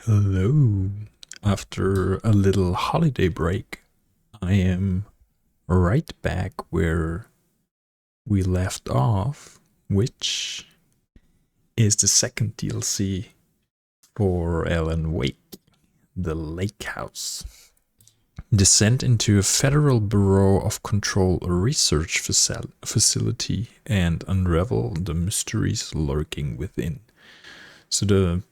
Hello. After a little holiday break, I am right back where we left off, which is the second DLC for Alan Wake, The Lake House. Descend into a Federal Bureau of Control research facility and unravel the mysteries lurking within. So the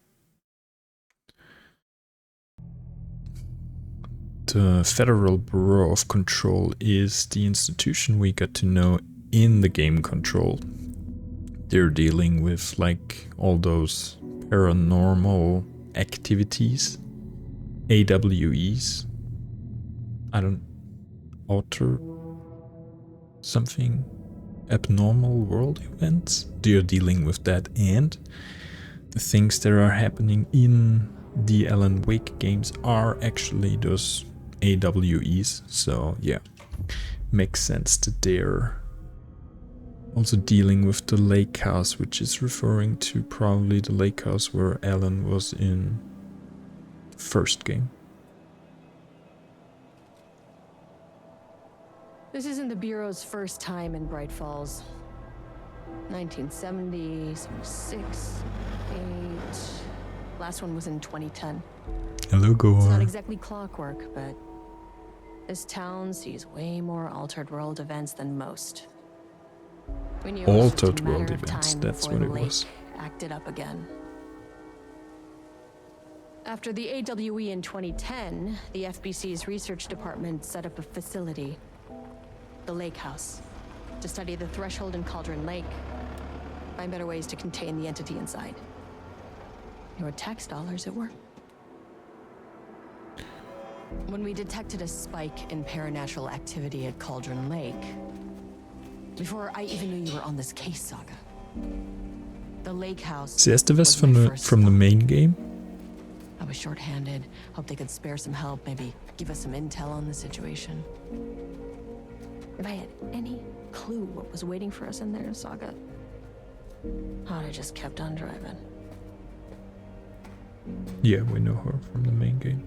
Federal Bureau of Control is the institution we got to know in the game Control. They're dealing with like all those paranormal activities, AWEs. Outer something abnormal world events. They're dealing with that, and the things that are happening in the Alan Wake games are actually those AWEs. So yeah, makes sense that they're also dealing with the lake house, which is referring to probably the lake house where Alan was in the first game. This isn't the Bureau's first time in Bright Falls. 1970, 76, 8... Last one was in 2010. Hello, Gore. It's not exactly clockwork, but this town sees way more altered world events than most. We knew Altered world events, that's what it was. Acted up again. After the AWE in 2010, the FBC's research department set up a facility, the Lake House, to study the threshold in Cauldron Lake, find better ways to contain the entity inside. Your tax dollars at work. When we detected a spike in paranatural activity at Cauldron Lake, before I even knew you were on this case, Saga, the Lake House. Is Estevez from the main game? I was short-handed. Hoped they could spare some help, maybe give us some intel on the situation. If I had any clue what was waiting for us in there, Saga, I'd have just kept on driving. Yeah, we know her from the main game.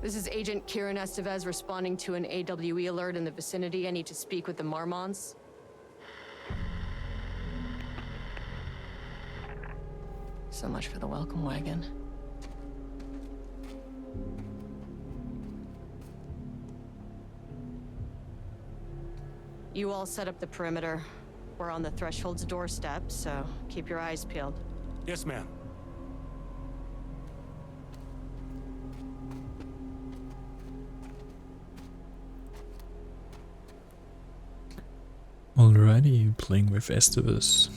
This is Agent Estevez responding to an AWE alert in the vicinity. I need to speak with the Marmons. So much for the welcome wagon. You all set up the perimeter. We're on the threshold's doorstep, so keep your eyes peeled. Yes, ma'am. Alrighty, playing with Estevez.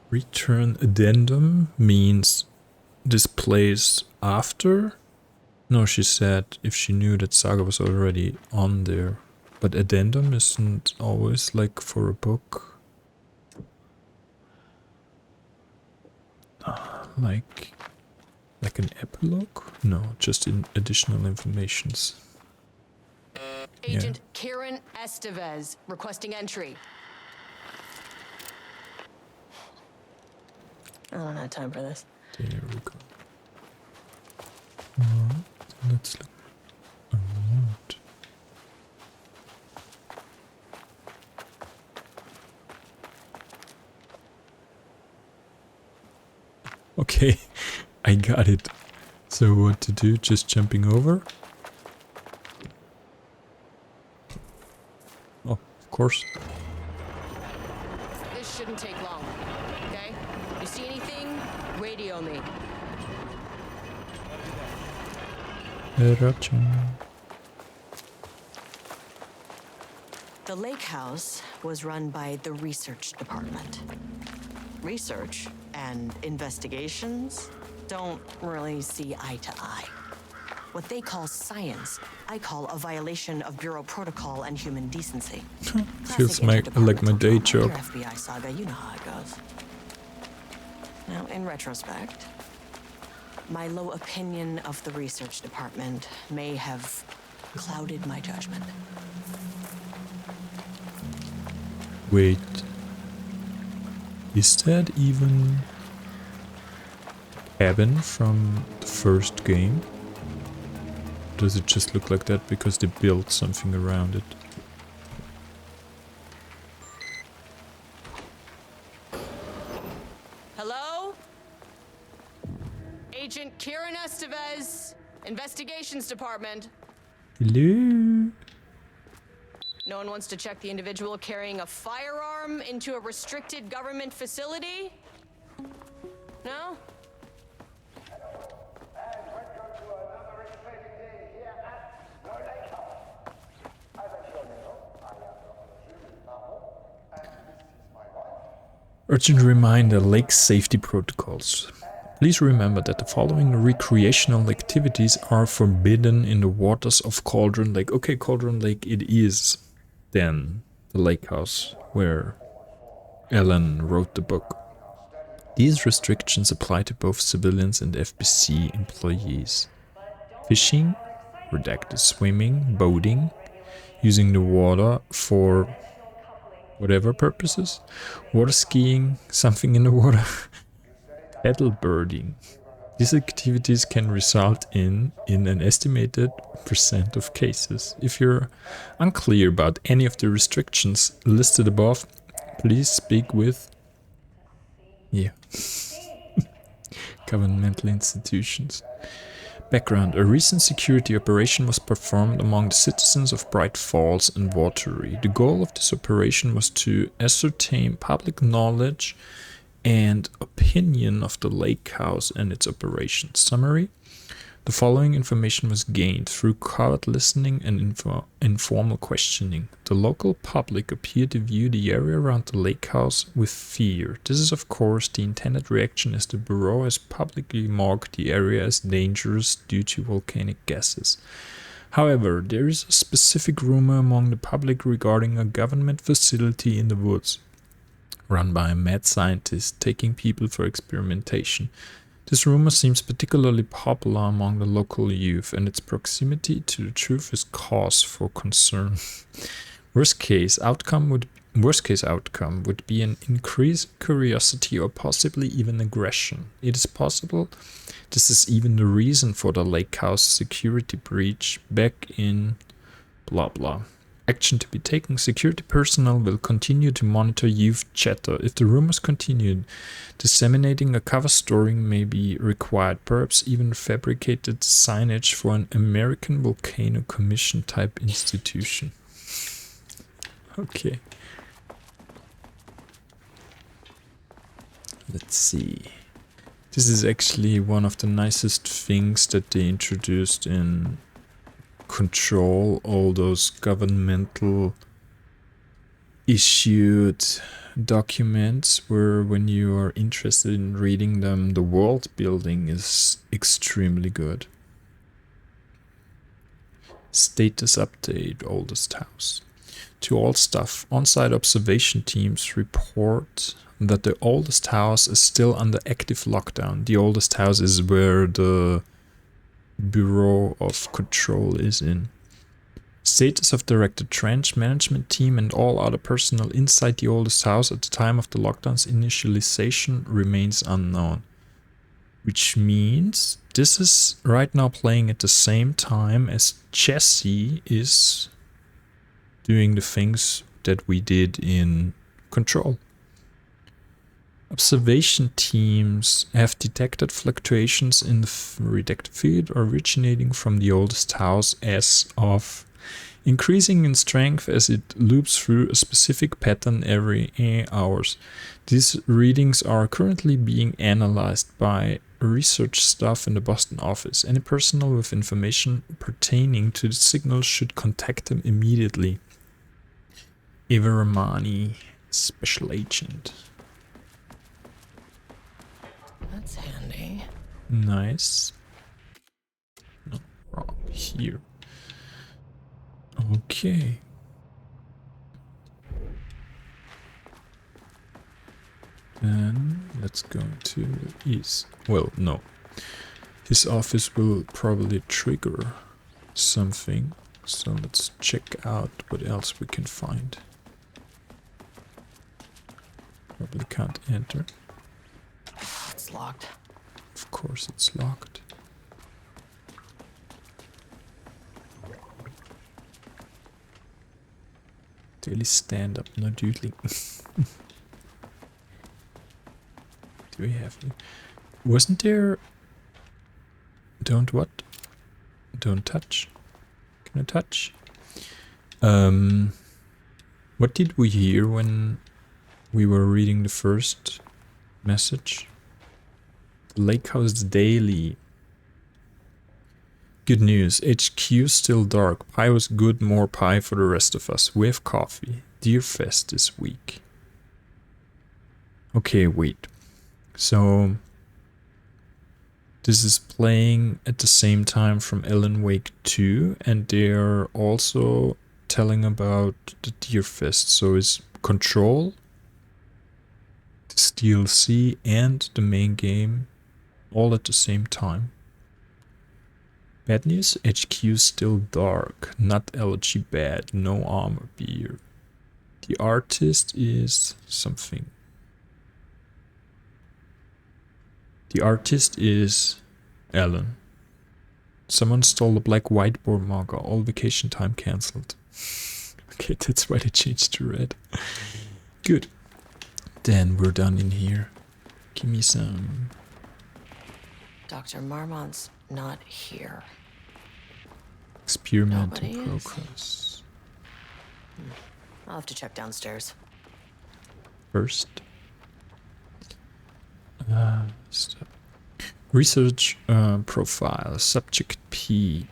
Return addendum means this plays after? No, she said if she knew that Saga was already on there. But addendum isn't always like for a book. Like an epilogue? No, just in additional informations. Agent Estevez requesting entry. I don't have time for this. There we go. Alright, let's look around. Okay, I got it. So what to do? Just jumping over? Oh, of course. This shouldn't take long, okay? You see anything? Radio me. The Lake House was run by the research department. Research and investigations don't really see eye to eye. What they call science, I call a violation of Bureau protocol and human decency. Feels like my day job. Your FBI saga, you know how it goes. Now, in retrospect, my low opinion of the research department may have clouded my judgment. Wait. Is that even cabin from the first game? Does it just look like that because they built something around it? Hello? Agent Estevez, Investigations Department. Hello? No one wants to check the individual carrying a firearm into a restricted government facility? No? Urgent reminder, lake safety protocols. Please remember that the following recreational activities are forbidden in the waters of Cauldron Lake. Okay, Cauldron Lake it is then the lake house where Alan wrote the book. These restrictions apply to both civilians and FBC employees. Fishing, redacted swimming, boating, using the water for whatever purposes, water skiing, something in the water, paddle birding. These activities can result in an estimated % of cases. If you're unclear about any of the restrictions listed above, please speak with governmental institutions. Background. A recent security operation was performed among the citizens of Bright Falls and Watery. The goal of this operation was to ascertain public knowledge and opinion of the lake house and its operations. Summary. The following information was gained through covert listening and informal questioning. The local public appeared to view the area around the lake house with fear. This is of course the intended reaction, as the Bureau has publicly marked the area as dangerous due to volcanic gases. However, there is a specific rumor among the public regarding a government facility in the woods, run by a mad scientist taking people for experimentation. This rumor seems particularly popular among the local youth, and its proximity to the truth is cause for concern. Worst case outcome would be an increased curiosity or possibly even aggression. It is possible this is even the reason for the lake house security breach back in blah blah. Action to be taken. Security personnel will continue to monitor youth chatter. If the rumors continue, disseminating a cover story may be required, perhaps even fabricated signage for an American Volcano Commission type institution. Okay. Let's see. This is actually one of the nicest things that they introduced in Control, all those governmental issued documents where when you are interested in reading them, the world building is extremely good. Status update, oldest house. To all staff, on-site observation teams report that the oldest house is still under active lockdown. The oldest house is where the Bureau of Control is in. Status of directed trench management team and all other personnel inside the oldest house at the time of the lockdown's initialization remains unknown. Which means this is right now playing at the same time as Jesse is doing the things that we did in Control. Observation teams have detected fluctuations in the redacted field originating from the oldest house as of increasing in strength as it loops through a specific pattern every 8 hours. These readings are currently being analyzed by research staff in the Boston office. Any personnel with information pertaining to the signal should contact them immediately. Eva Romani, Special Agent. That's handy. Nice. No, wrong. here. Okay. Then let's go to the east. Well, no. His office will probably trigger something. So let's check out what else we can find. Probably can't enter. It's locked. Of course it's locked. Daily stand-up, no doodling. Do we have any? Wasn't there... Don't what? Don't touch. Can I touch? What did we hear when we were reading the first message? The Lake House Daily. Good news. HQ still dark. Pie was good. More pie for the rest of us. We have coffee. Deer Fest this week. Okay, wait. So this is playing at the same time from Alan Wake 2, and they're also telling about the Deer Fest. So it's Control, this DLC, and the main game all at the same time. Bad news, HQ still dark, not LG bad, no armor beer. The artist is something. The artist is Alan. Someone stole the black whiteboard marker, all vacation time cancelled. Okay, that's why they changed to red. Good. Then we're done in here. Give me some. Dr. Marmont's not here. Experiment Nobody in is. progress. I'll have to check downstairs. First. Step. Research profile. Subject P.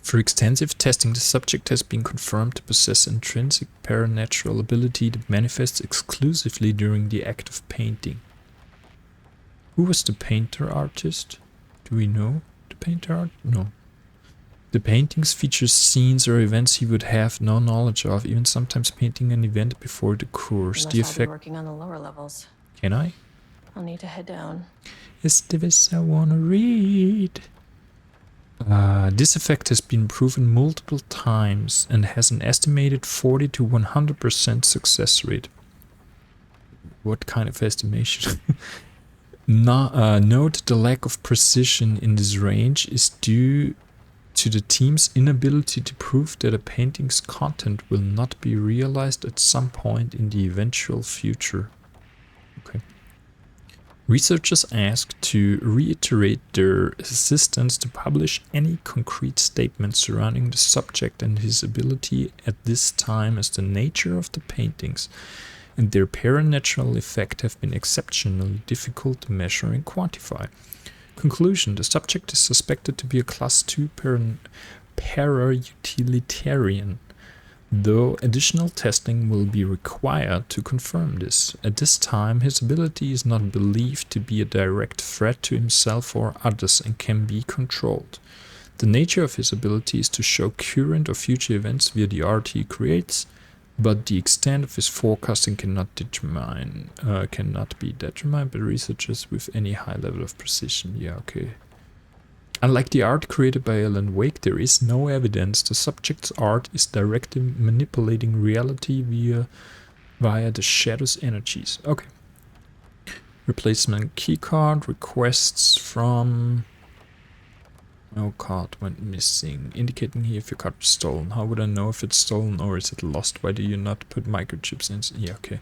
For extensive testing, the subject has been confirmed to possess intrinsic paranatural ability that manifests exclusively during the act of painting. Who was the painter artist? Do we know the painter art? No. The paintings feature scenes or events he would have no knowledge of, even sometimes painting an event before it occurs. Unless The I'll be effect... working on the lower levels. Can I? I'll need to head down. Estevez, I wanna read. This effect has been proven multiple times and has an estimated 40 to 100% success rate. What kind of estimation? Note the lack of precision in this range is due to the team's inability to prove that a painting's content will not be realized at some point in the eventual future. Okay. Researchers asked to reiterate their insistence to publish any concrete statements surrounding the subject and his ability at this time, as the nature of the paintings and their paranatural effect have been exceptionally difficult to measure and quantify. Conclusion: the subject is suspected to be a Class 2 para-utilitarian, though additional testing will be required to confirm this. At this time, his ability is not believed to be a direct threat to himself or others and can be controlled. The nature of his ability is to show current or future events via the art he creates, but the extent of his forecasting cannot be determined by researchers with any high level of precision. Yeah, okay. Unlike the art created by Alan Wake, there is no evidence the subject's art is directly manipulating reality via the shadow's energies. Okay. Replacement keycard, requests from... No card went missing, indicating here if your card was stolen. How would I know if it's stolen or is it lost? Why do you not put microchips in? Yeah, okay.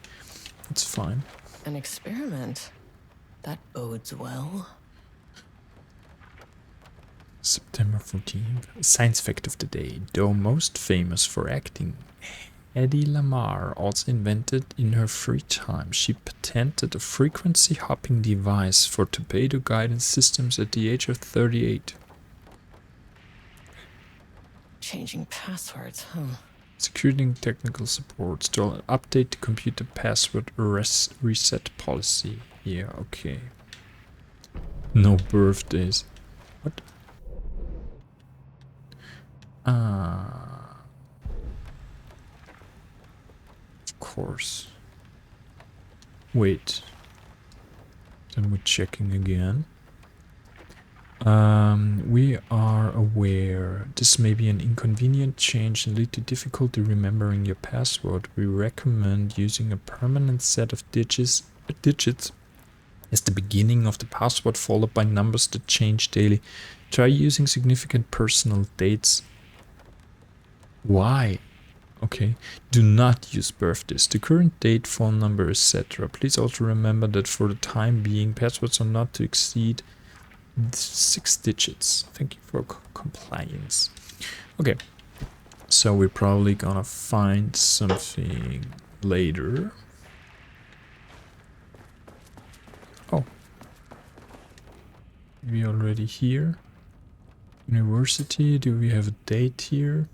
That's fine. An experiment. That bodes well. September 14th. Science fact of the day. Though most famous for acting, Hedy Lamarr also invented in her free time. She patented a frequency hopping device for torpedo guidance systems at the age of 38. Changing passwords, huh? Security and technical support. Still update the computer password reset policy. Yeah, okay. No birthdays. What? Of course. Wait. Then we're checking again. We are aware this may be an inconvenient change and lead to difficulty remembering your password. We recommend using a permanent set of digits as the beginning of the password, followed by numbers that change daily. Try using significant personal dates. Why? Okay. Do not use birthdays. The current date, phone number, etc. Please also remember that for the time being, passwords are not to exceed 6 digits. Thank you for compliance. Okay. So we're probably gonna find something later. Oh. We already here. University. Do we have a date here?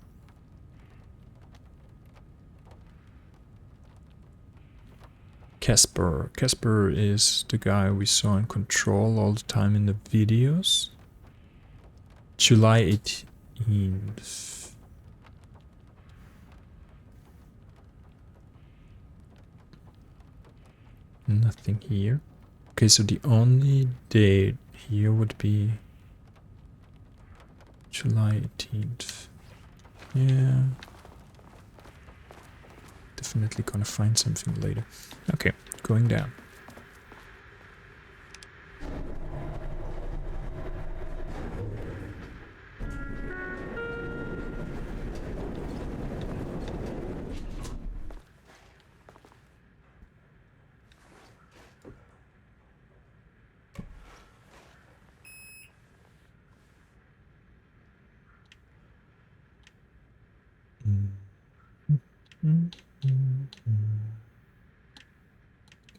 Casper. Casper is the guy we saw in Control all the time in the videos. July 18th. Nothing here. Okay, so the only date here would be July 18th. Yeah. Definitely gonna find something later. Okay, going down.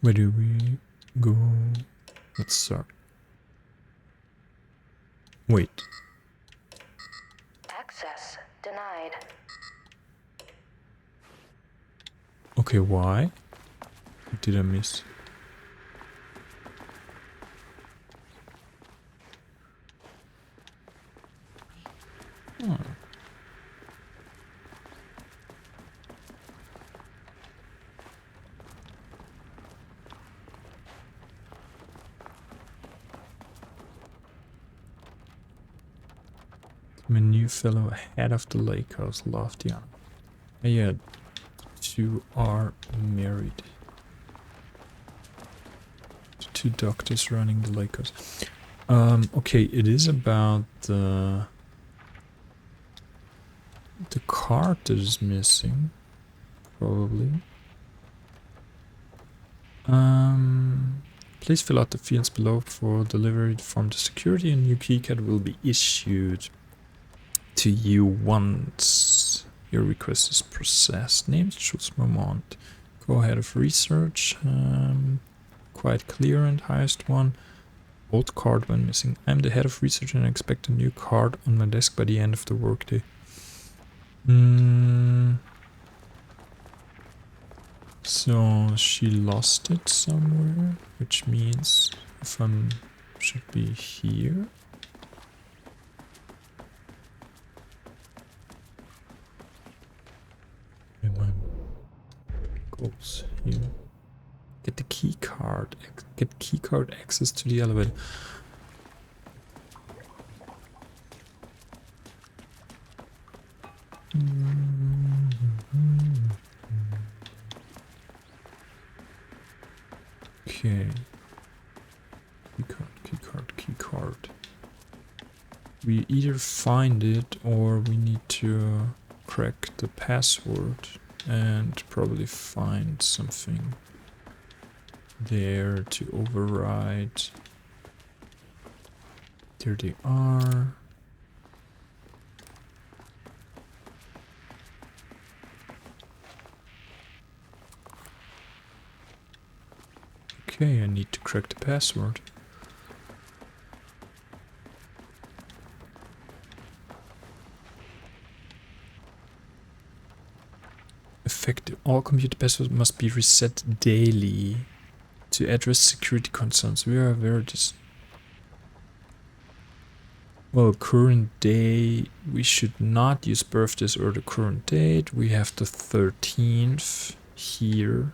Where do we go? Let's start. Wait. Access denied. Okay, why? What did I miss? Oh. I'm a new fellow ahead of the lake house, Loftian. Yeah, two are married. Two doctors running the lake house. Okay, it is about the card that is missing, probably. Please fill out the fields below for delivery from the security. A new keycard will be issued to you once your request is processed. Names Schultz Momont. Go ahead of research. Quite clear and highest one. Old card when missing. I'm the head of research and I expect a new card on my desk by the end of the workday. So she lost it somewhere, which means if I'm should be here. Goals here. Get the key card. Get key card access to the elevator. Okay. Key card. We either find it or we need to crack the password and probably find something there to override. There they are. Okay, I need to crack the password. Effective. All computer passwords must be reset daily to address security concerns. We are aware of this. Well, current day, we should not use birthdays or the current date. We have the 13th here,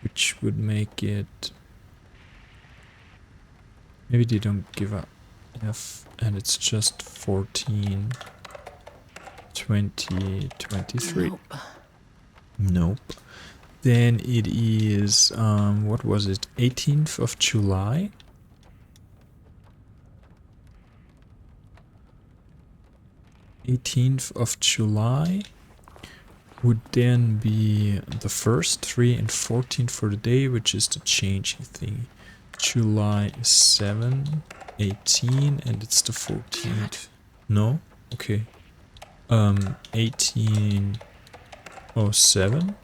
which would make it... Maybe they don't give a F, and it's just 14, 20, 23. Nope. Nope. Then it is, what was it, 18th of July? 18th of July would then be the first 3 and 14 for the day, which is the changing thing. July is 7, 18, and it's the 14th. No? Okay. 1807?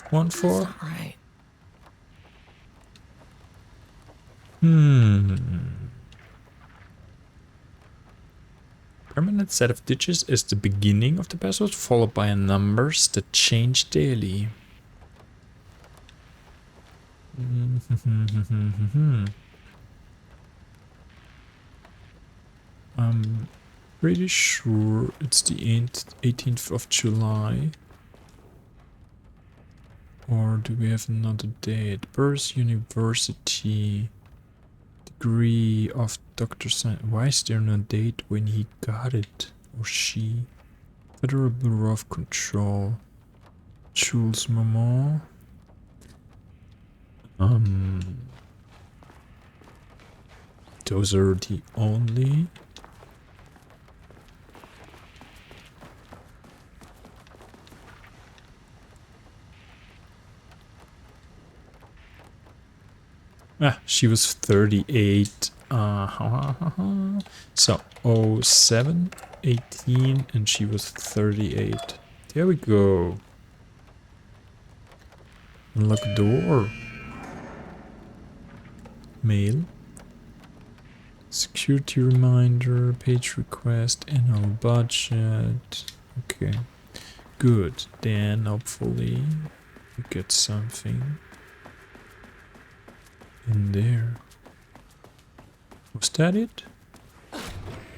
14? Right. Permanent set of digits is the beginning of the password, followed by numbers that change daily. I'm pretty sure it's the 18th of July. Or do we have another date? Birth, university, degree of Dr. Science. Why is there no date when he got it? Or she? Federal Bureau of Control. Jules Maman. Those are the only... Ah, she was 38. So, 07, 18, and she was 38. There we go. Unlock door. Mail. Security reminder, page request, annual budget. Okay. Good. Then, hopefully, we get something in there. Was that it?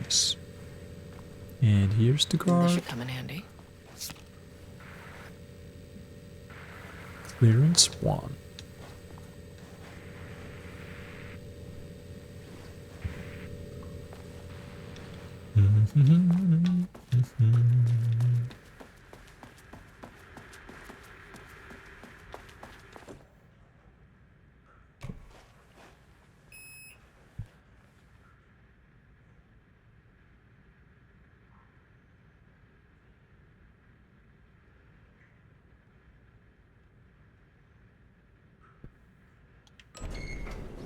Yes. And here's the This guard. should come in handy. Clearance 1.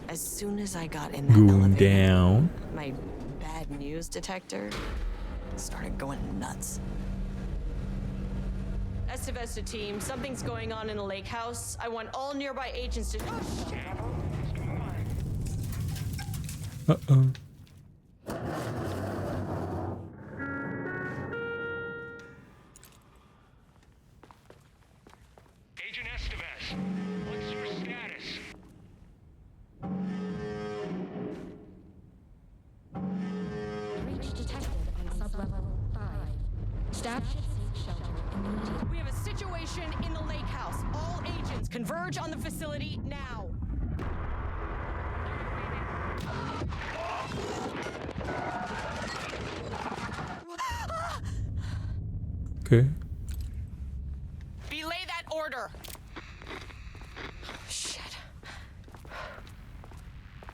As soon as I got in that Going elevator, down. my bad news detector started going nuts. Estevez to team, something's going on in the lake house. I want all nearby agents to... Uh-oh. Agent Estevez, what's your status? Breach detected on sublevel 5. Staff should seek shelter immediately. We have a situation in the lake house. All agents converge on the facility now. Okay. Belay that order. Shit.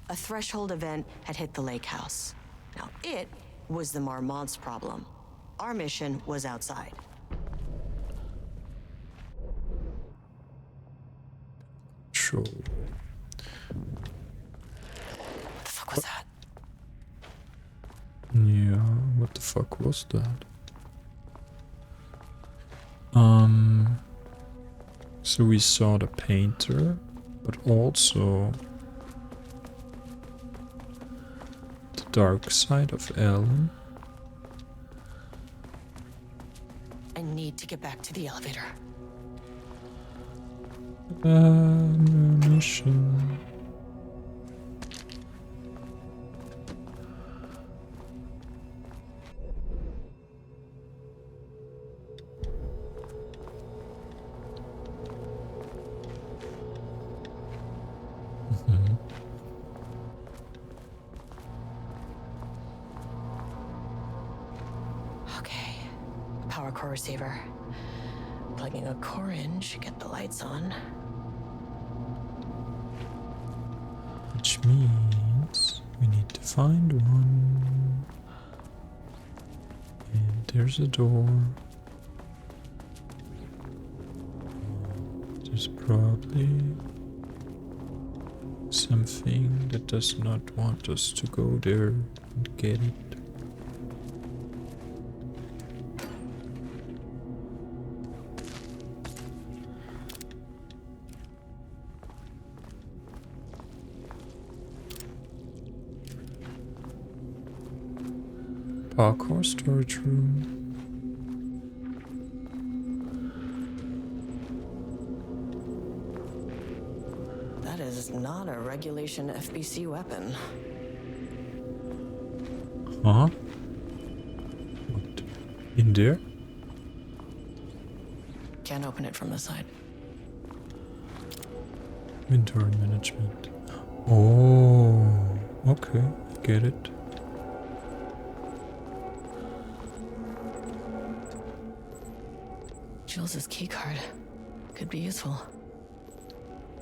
A threshold event had hit the lake house. Now, it was the Marmont's problem. Our mission was outside. Sure. What the fuck was that? Yeah, what the fuck was that? So we saw the painter, but also the dark side of Ellen. I need to get back to the elevator. Mission. Okay. Power core receiver. Plugging a core in should get the lights on. Which means we need to find one. And there's a door. There's probably something that does not want us to go there and get it. Parkour storage room. That is not a regulation FBC weapon. Huh? What? In there? Can't open it from the side. Inventory management. Oh, okay, get it. Jules' keycard could be useful.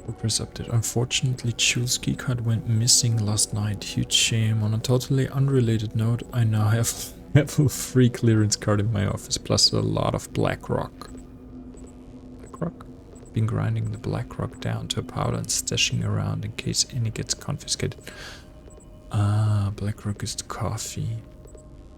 Progress update. Unfortunately, Jules' keycard went missing last night. Huge shame. On a totally unrelated note, I now have level 3 clearance card in my office, plus a lot of black rock. Black rock? Been grinding the black rock down to a powder and stashing around in case any gets confiscated. Ah, black rock is the coffee.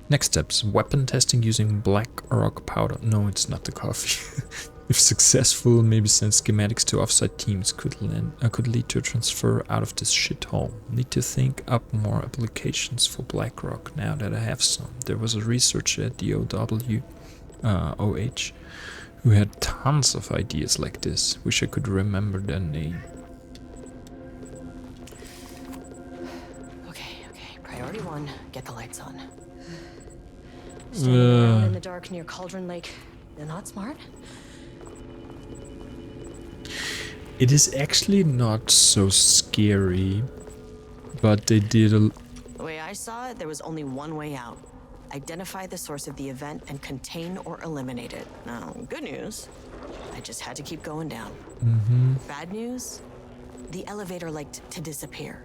Next steps, weapon testing using black rock powder. No, it's not the coffee. If successful, maybe send schematics to offsite teams. Could lead to a transfer out of this shithole. Need to think up more applications for black rock now that I have some. There was a researcher at the OH who had tons of ideas like this. Wish I could remember their name. Okay. Priority 1, get the lights on. Standing around in the dark near Cauldron Lake. They're not smart? It is actually not so scary, but they did a... The way I saw it, there was only one way out. Identify the source of the event and contain or eliminate it. Now, good news, I just had to keep going down. Bad news, the elevator liked to disappear.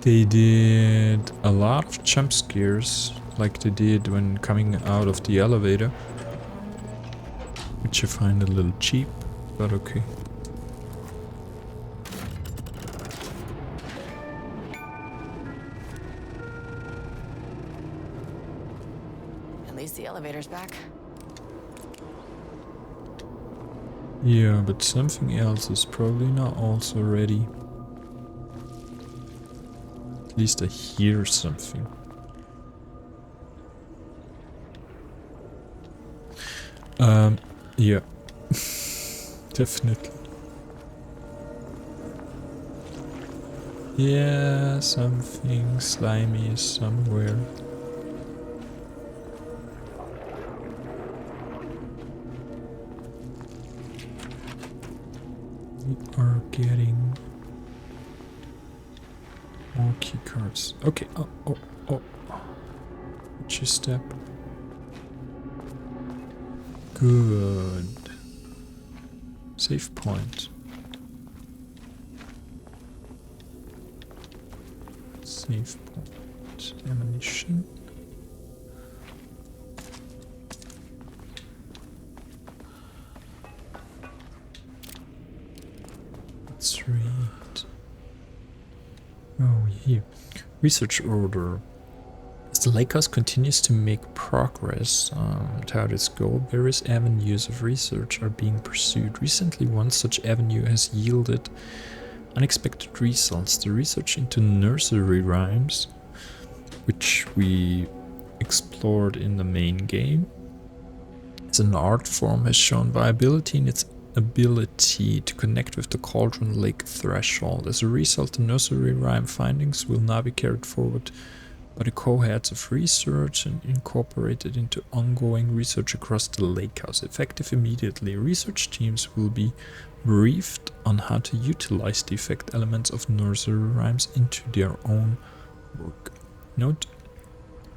They did a lot of jump scares, like they did when coming out of the elevator, which I find a little cheap, but okay. At least the elevator's back. Yeah, but something else is probably not also ready. At least I hear something. Yeah. Definitely. Yeah, something slimy is somewhere. We are getting more key cards. Okay. Oh. What's your step? Good. Save point. Save point. Ammunition. Let's read. Oh, here. Research order. As the Lakehouse continues to make progress toward its goal, various avenues of research are being pursued. Recently, one such avenue has yielded unexpected results. The research into nursery rhymes, which we explored in the main game, as an art form, has shown viability in its ability to connect with the Cauldron Lake threshold. As a result, the nursery rhyme findings will now be carried forward by the co-heads of research and incorporated into ongoing research across the Lakehouse. Effective immediately, research teams will be briefed on how to utilize the effect elements of nursery rhymes into their own work. Note: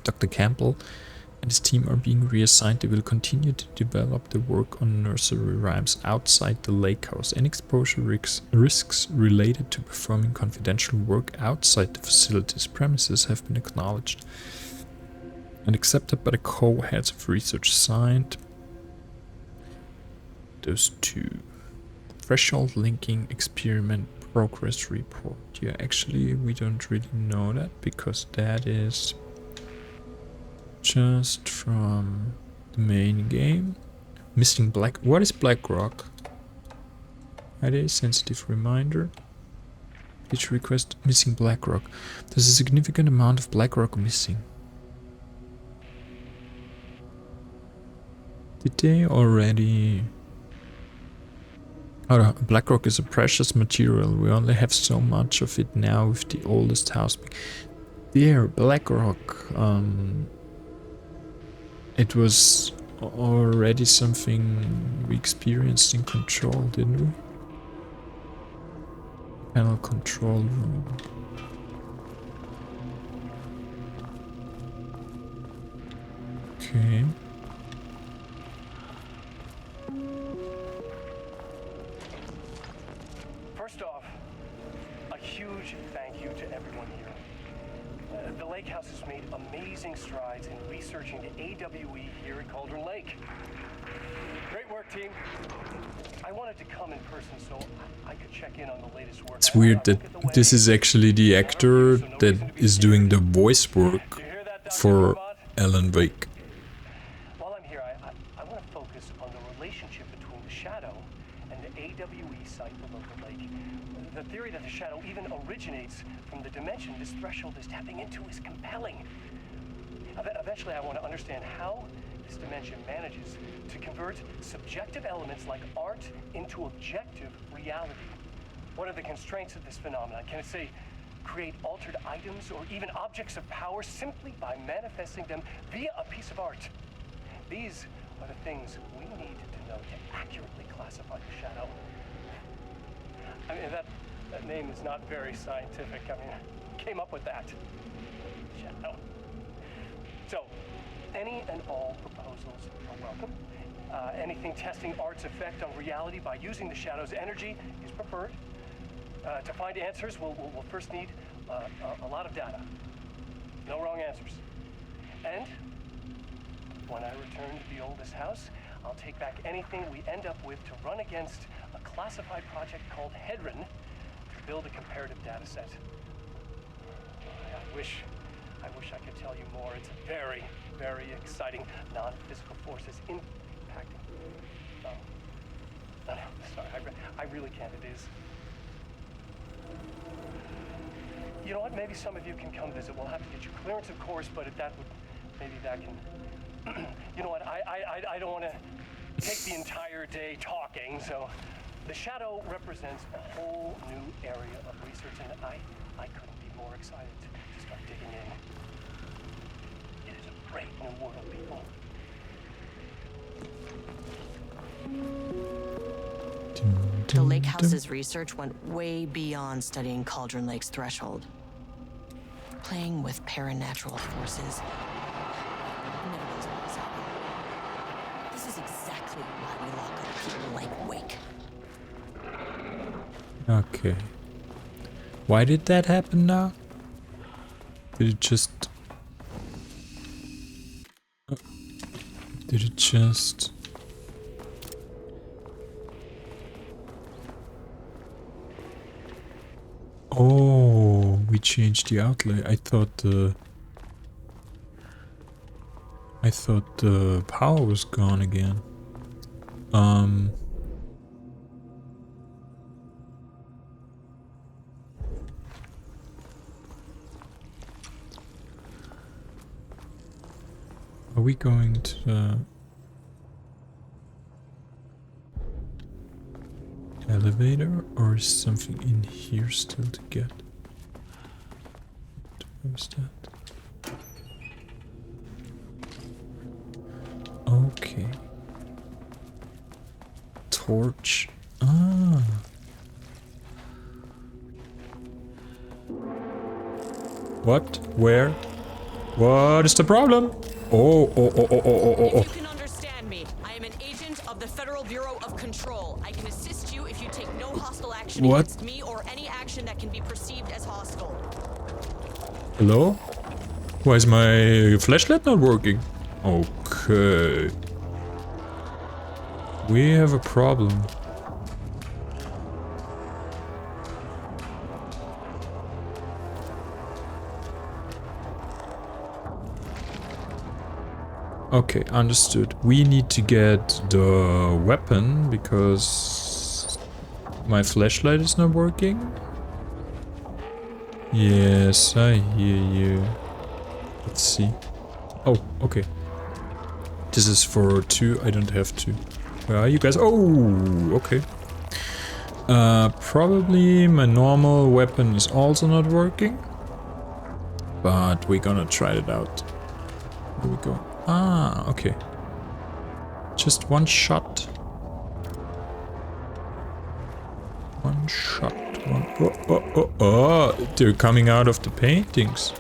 Dr. Campbell and his team are being reassigned, they will continue to develop the work on nursery rhymes outside the lake house. Any exposure risks related to performing confidential work outside the facility's premises have been acknowledged and accepted by the co-heads of research. Signed, those two. Threshold linking experiment progress report. Yeah, actually we don't really know that because that is just from the main game. Missing black. What is black rock? ID sensitive reminder. Each request missing black rock. There's a significant amount of black rock missing. Did they already? Oh, black rock is a precious material. We only have so much of it now with the oldest house. There, black rock. It was already something we experienced in Control, didn't we? Panel control room. Okay. First off, a huge thank you to everyone here. The Lake House has made amazing strides in researching the AWE here at Cauldron Lake. Great work, team. I wanted to come in person so I could check in on the latest work. It's weird that this is actually the actor that is doing the voice work for Alan Wake. While I'm here, I want to focus on the relationship between the shadow and the AWE site below the lake. The theory that the shadow even originates from the dimension this threshold is tapping into is compelling. Eventually, I want to understand how this dimension manages to convert subjective elements like art into objective reality. What are the constraints of this phenomenon? Can it, say, create altered items or even objects of power simply by manifesting them via a piece of art? These are the things we need to know to accurately classify the shadow. I mean, that name is not very scientific. I mean, came up with that. Shadow. So, any and all proposals are welcome. Anything testing art's effect on reality by using the shadow's energy is preferred. To find answers, we'll first need a lot of data. No wrong answers. And when I return to the oldest house, I'll take back anything we end up with to run against a classified project called Hedron to build a comparative data set. I wish I could tell you more. It's very, very exciting. Non-physical forces impacting. No, sorry, I really can't. It is. You know what? Maybe some of you can come visit. We'll have to get you clearance, of course, but if that would, maybe that can. You know what? I don't want to take the entire day talking. So, the shadow represents a whole new area of research, and I couldn't be more excited to start digging in. It is a great new world, people. The Lake House's research went way beyond studying Cauldron Lake's threshold. Playing with paranatural forces never goes well. This is exactly why we lock up people like Wake. Okay. Why did that happen now? Did it just... Did it just... Oh, we changed the outlay. I thought the power was gone again. Are we going to the elevator, or is something in here still to get? What was that? Okay. Torch. Ah. What? Where? What is the problem? If you can understand me, I am an agent of the Federal Bureau of Control. I can assist you if you take no hostile action What? against me or any action that can be perceived as hostile. Hello? Why is my flashlight not working? Okay. We have a problem. Okay, understood. We need to get the weapon because my flashlight is not working. Yes, I hear you. Let's see. Oh, okay. This is for 2. I don't have to. Where are you guys? Oh, okay. Probably my normal weapon is also not working. But we're gonna try it out. Here we go. Ah, okay. Just one shot. One shot. Oh, they're coming out of the paintings.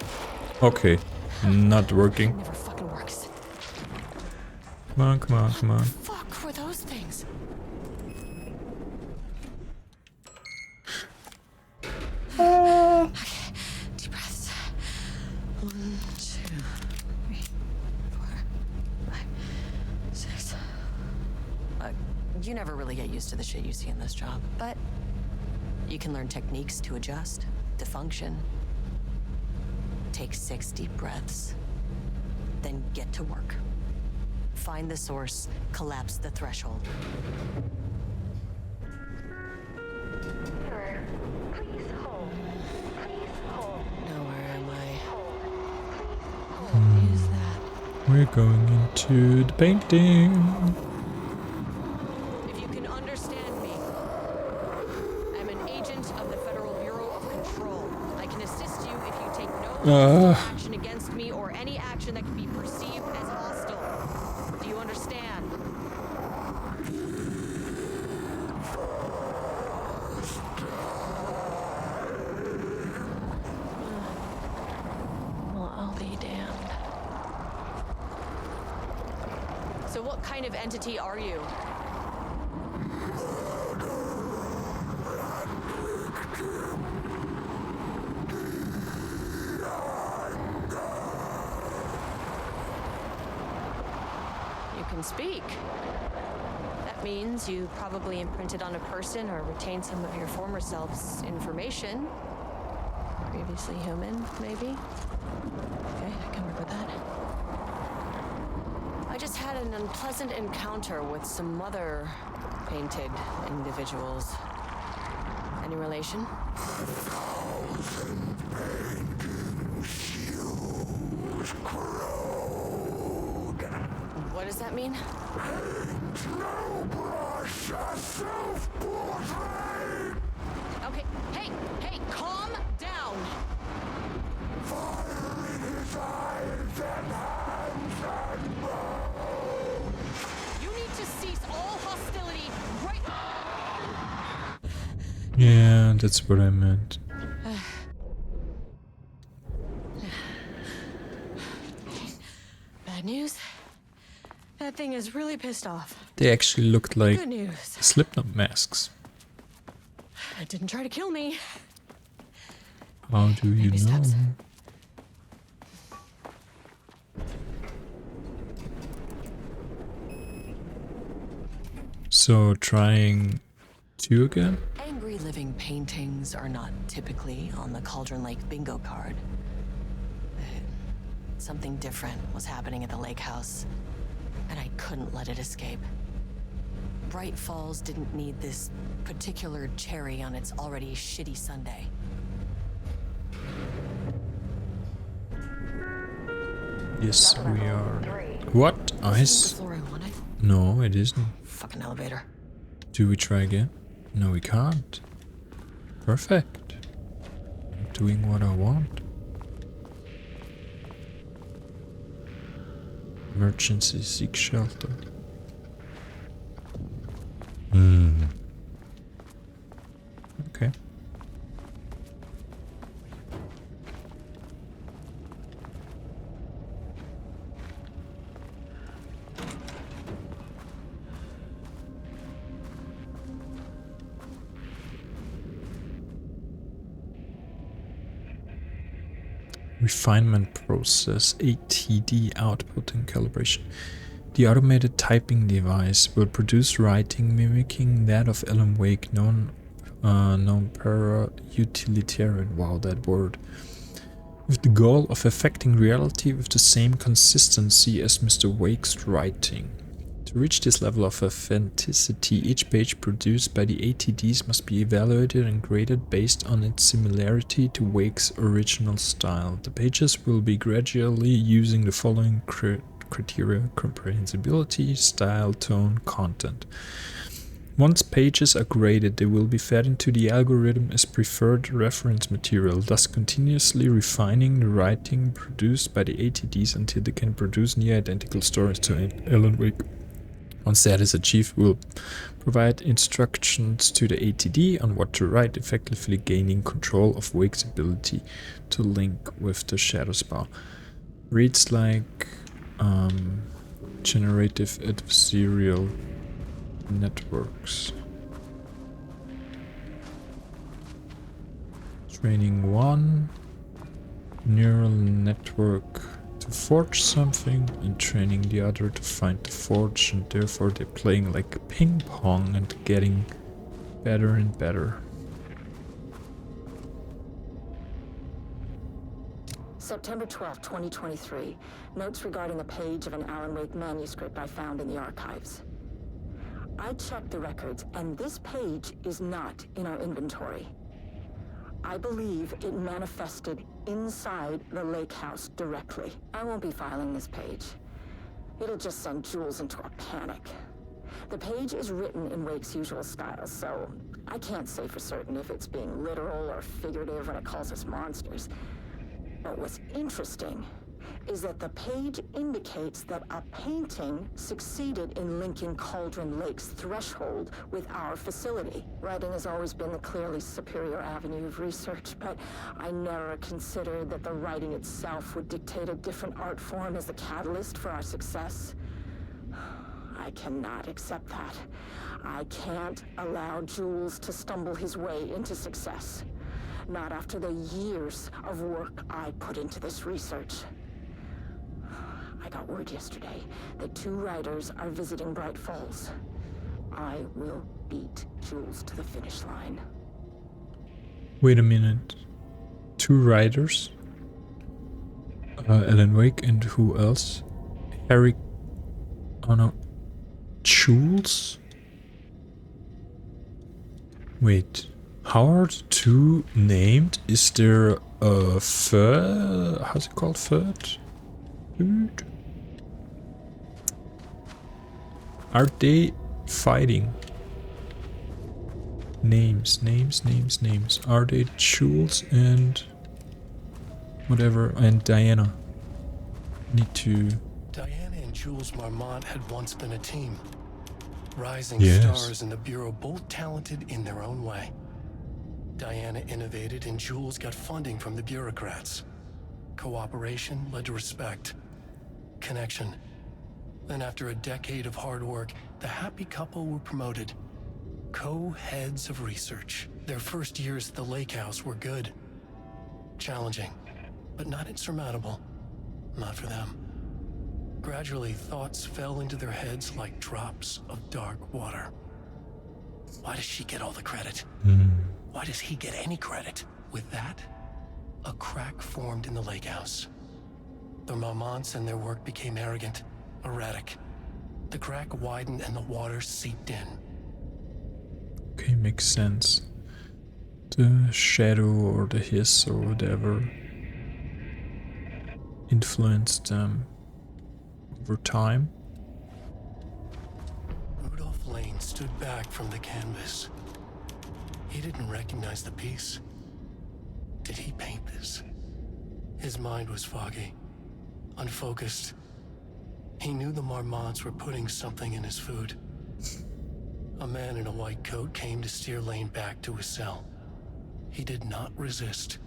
Okay, not working. Never fucking works. Come on, come on, come on. Fuck were those things? Okay, deep breaths. 1, 2, 3, 4, 5, 6. You never really get used to the shit you see in this job, but you can learn techniques to adjust, to function. Take 6 deep breaths, then get to work. Find the source, collapse the threshold. Sir, please hold. Please hold. Now where am I? Hold. What is that? We're going into the painting. If you can understand me, I'm an agent of the Federal Bureau of Control. I can assist you if you take no action against me or any action that can be perceived as hostile. Do you understand? Well, I'll be damned. So what kind of entity are you? You can speak. That means you probably imprinted on a person or retained some of your former self's information. Previously human, maybe? Okay, I can work with that. I just had an unpleasant encounter with some other painted individuals. Any relation? What does that mean? Okay, hey, calm down. You need to cease all hostility right. Yeah, that's what I meant. Bad news. That thing is really pissed off. They actually looked like Good news. Slipknot masks. It didn't try to kill me. How do you Baby know? steps. So trying 2 again? Angry living paintings are not typically on the Cauldron Lake bingo card. Something different was happening at the lake house, and I couldn't let it escape. Bright Falls didn't need this particular cherry on its already shitty Sunday. Yes, we are. What? The Ice? floor I wanted. No, it isn't. Fucking elevator. Do we try again? No, we can't. Perfect. I'm doing what I want. Emergency seek shelter. Okay. refinement process, ATD, output and calibration. The automated typing device will produce writing mimicking that of Alan Wake, non para-utilitarian, wow, that word, with the goal of affecting reality with the same consistency as Mr. Wake's writing. To reach this level of authenticity, each page produced by the ATDs must be evaluated and graded based on its similarity to Wake's original style. The pages will be gradually using the following criteria: comprehensibility, style, tone, content. Once pages are graded, they will be fed into the algorithm as preferred reference material, thus continuously refining the writing produced by the ATDs until they can produce near identical stories to Alan Wake. Once that is achieved, we'll provide instructions to the ATD on what to write, effectively gaining control of Wake's ability to link with the shadow spell. Reads like generative adversarial networks. Training 1, neural network to forge something, and training the other to find the forge, and therefore they're playing like ping pong and getting better and better. September 12, 2023. Notes regarding a page of an Alan Wake manuscript I found in the archives. I checked the records, and this page is not in our inventory. I believe it manifested inside the lake house directly. I won't be filing this page. It'll just send Jules into a panic. The page is written in Wake's usual style, so I can't say for certain if it's being literal or figurative when it calls us monsters. But what's interesting is that the page indicates that a painting succeeded in linking Cauldron Lake's threshold with our facility. Writing has always been the clearly superior avenue of research, but I never considered that the writing itself would dictate a different art form as the catalyst for our success. I cannot accept that. I can't allow Jules to stumble his way into success. Not after the years of work I put into this research. I got word yesterday that 2 writers are visiting Bright Falls. I will beat Jules to the finish line. Wait a minute. 2 writers? Alan Wake and who else? Harry... Oh no. Jules? Wait. How are the 2 named? Is there a third? How's it called? Third? Are they fighting? Names. Are they Jules and whatever, and Diana? Need to... Diana and Jules Marmont had once been a team. Rising Yes. stars in the Bureau, both talented in their own way. Diana innovated and Jules got funding from the bureaucrats. Cooperation led to respect. Connection. Then after a decade of hard work, the happy couple were promoted. Co-heads of research. Their first years at the lake house were good. Challenging, but not insurmountable. Not for them. Gradually, thoughts fell into their heads like drops of dark water. Why does she get all the credit? Why does he get any credit? With that, a crack formed in the lake house. The Marmonts and their work became arrogant, erratic. The crack widened and the water seeped in. Okay, makes sense. The shadow or the hiss or whatever influenced them over time. Rudolph Lane stood back from the canvas. He didn't recognize the piece. Did he paint this? His mind was foggy, unfocused. He knew the Marmonts were putting something in his food. A man in a white coat came to steer Lane back to his cell. He did not resist.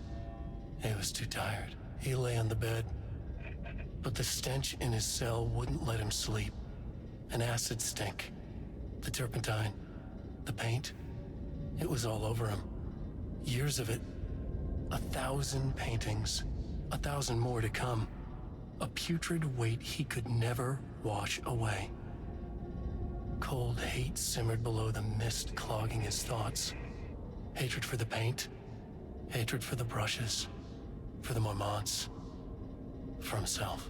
He was too tired. He lay on the bed, but the stench in his cell wouldn't let him sleep. An acid stink. The turpentine. The paint. It was all over him. Years of it. 1,000 paintings. 1,000 more to come. A putrid weight he could never wash away. Cold hate simmered below the mist clogging his thoughts. Hatred for the paint, hatred for the brushes, for the Mormonts, for himself.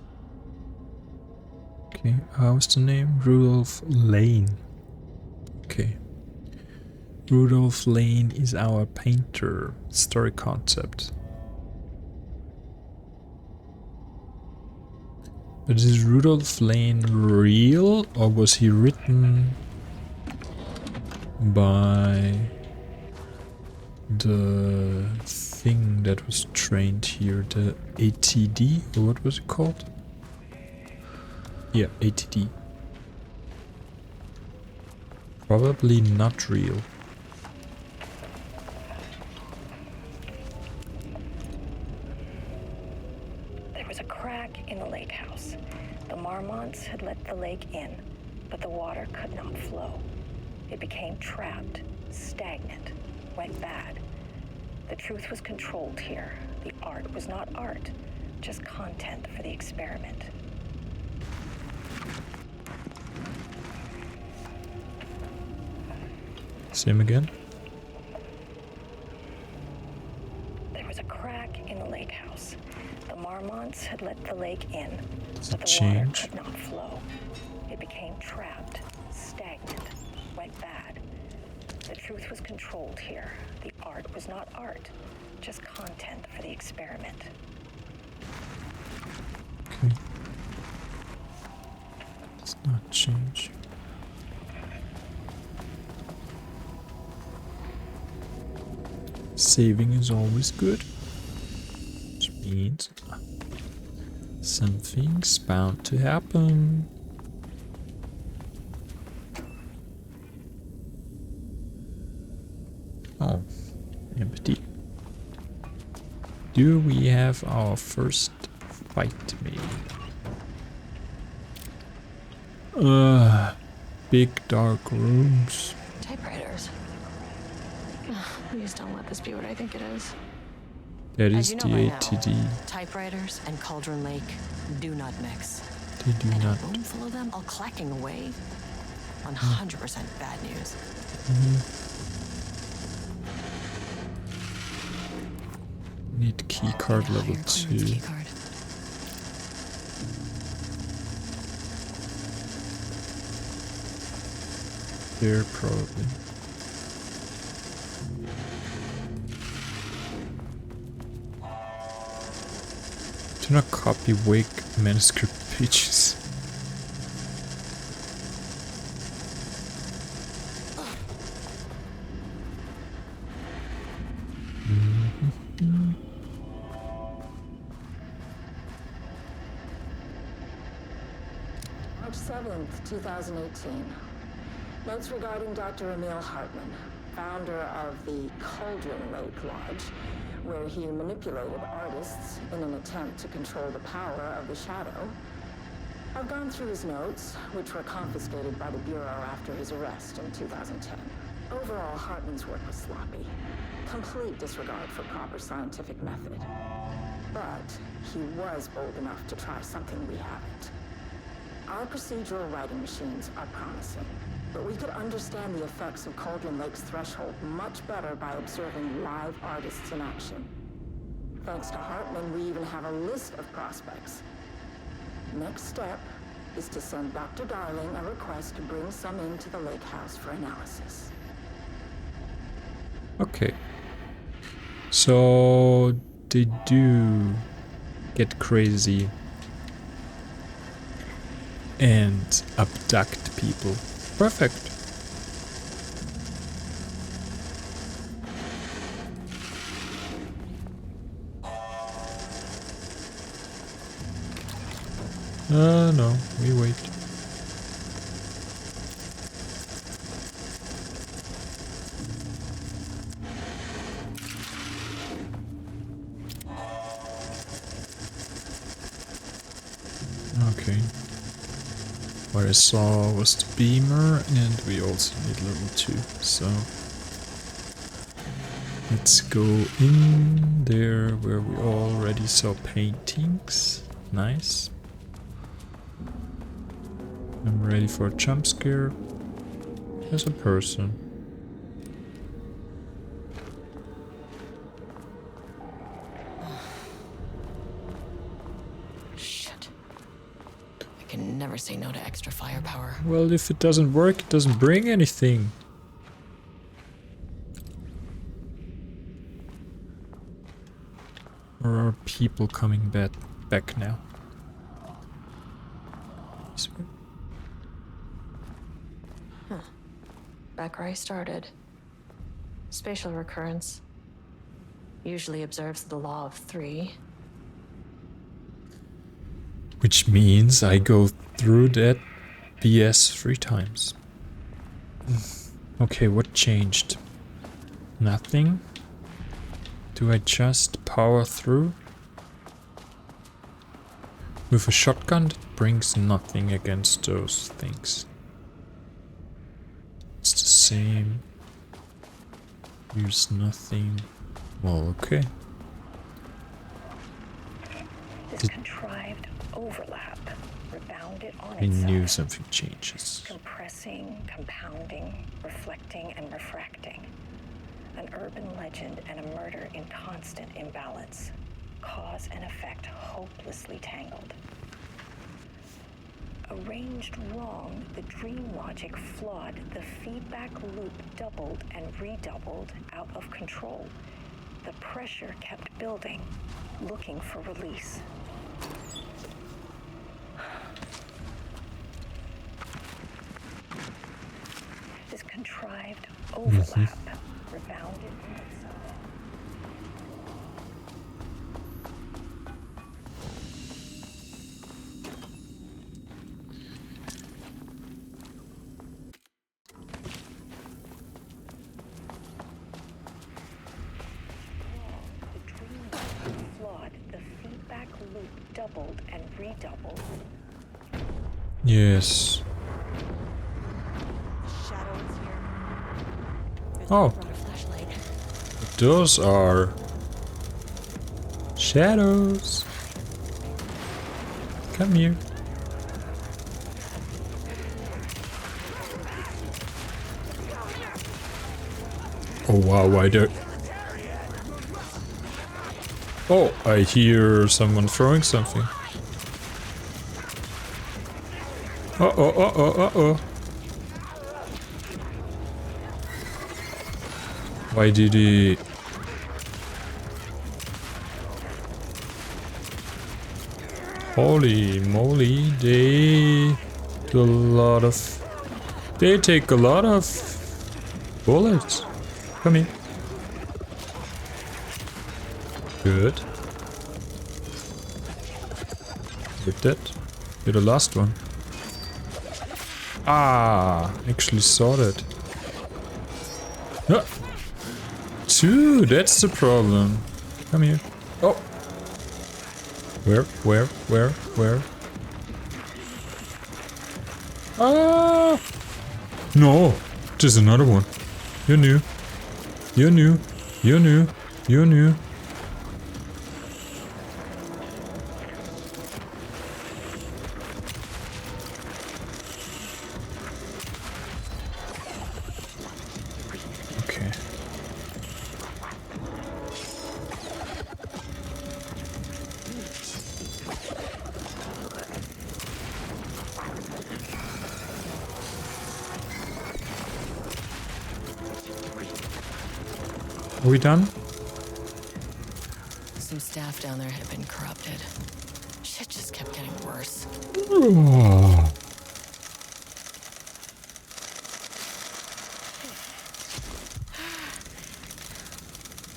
Okay, how's the name? Rudolph Lane. Okay. Rudolph Lane is our painter. Story concept. But is Rudolph Lane real, or was he written by the thing that was trained here, the ATD, or what was it called? Yeah, ATD. Probably not real. There was a crack in the lake house. The Marmonts had let the lake in, but the water could not flow. It became trapped, stagnant, went bad. The truth was controlled here. The art was not art, just content for the experiment. Same again? There was a crack in the lake house. The Marmonts had let the lake in, Does but it the water change? could not flow. It became trapped, stagnant, went bad. The truth was controlled here. The art was not art, just content for the experiment. Okay. Does not change. Saving is always good. Which means something's bound to happen. Oh, empty. Do we have our first fight maybe? Big dark rooms. Typewriters. Please don't let this be what I think it is. That As is you know the by now, ATD. Typewriters and Cauldron Lake do not mix. They do And not. a room full of them all clacking away. 100% bad news. Need keycard Oh, level your 2. clearance keycard. Here probably. Do not copy Wake manuscript pages. March 7th, 2018. Notes regarding Dr. Emil Hartman, founder of the Cauldron Lake Lodge, where he manipulated artists in an attempt to control the power of the shadow. I've gone through his notes, which were confiscated by the Bureau after his arrest in 2010. Overall, Hartman's work was sloppy. Complete disregard for proper scientific method. But he was bold enough to try something we haven't. Our procedural writing machines are promising, but we could understand the effects of Cauldron Lake's threshold much better by observing live artists in action. Thanks to Hartman, we even have a list of prospects. Next step is to send Dr. Darling a request to bring some into the lake house for analysis. Okay. So they do get crazy and abduct people. Perfect. No, we wait. Okay. What I saw was the beamer, and we also need level 2, so... Let's go in there where we already saw paintings. Nice. I'm ready for a jump scare. There's a person. Shit. I can never say no to extra firepower. Well, if it doesn't work, it doesn't bring anything. Or are people coming back now? Back where I started. Spatial recurrence. Usually observes the law of 3. Which means I go through that BS 3 times. Okay, what changed? Nothing? Do I just power through? With a shotgun, it brings nothing against those things. It's the same. Use nothing. Well, okay. This contrived overlap rebounded on I knew itself, something changes. compressing, compounding, reflecting, and refracting. An urban legend and a murder in constant imbalance. Cause and effect hopelessly tangled. Arranged wrong, the dream logic flawed, the feedback loop doubled and redoubled out of control. The pressure kept building, looking for release. This contrived overlap rebounded from itself. The dream logic flawed, the feedback loop doubled and redoubled. Yes. Shadows here. Oh, Brought a flashlight. those are shadows. Come here. Oh wow, I don't. Oh, I hear someone throwing something. Uh-oh, uh-oh, uh-oh. Why did he... Holy moly, they do a lot of... They take a lot of bullets. Come here. Good. With that. You're the last one. Ah, actually saw that. Ah. Two, that's the problem. Come here. Oh. Where? Ah. No, there's another one. You're new. Okay. Are we done? Some staff down there had been corrupted. Shit just kept getting worse. Oh.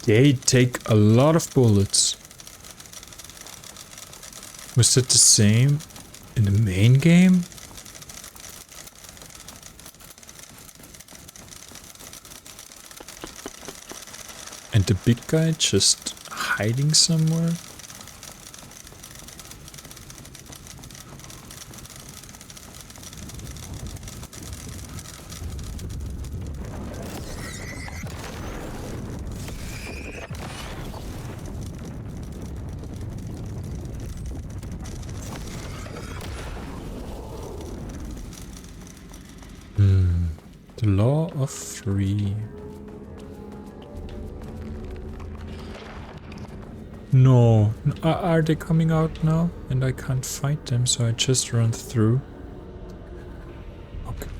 They take a lot of bullets. Was that the same in the main game? And the big guy just hiding somewhere? The law of three. No. Are they coming out now? And I can't fight them, so I just run through. Okay.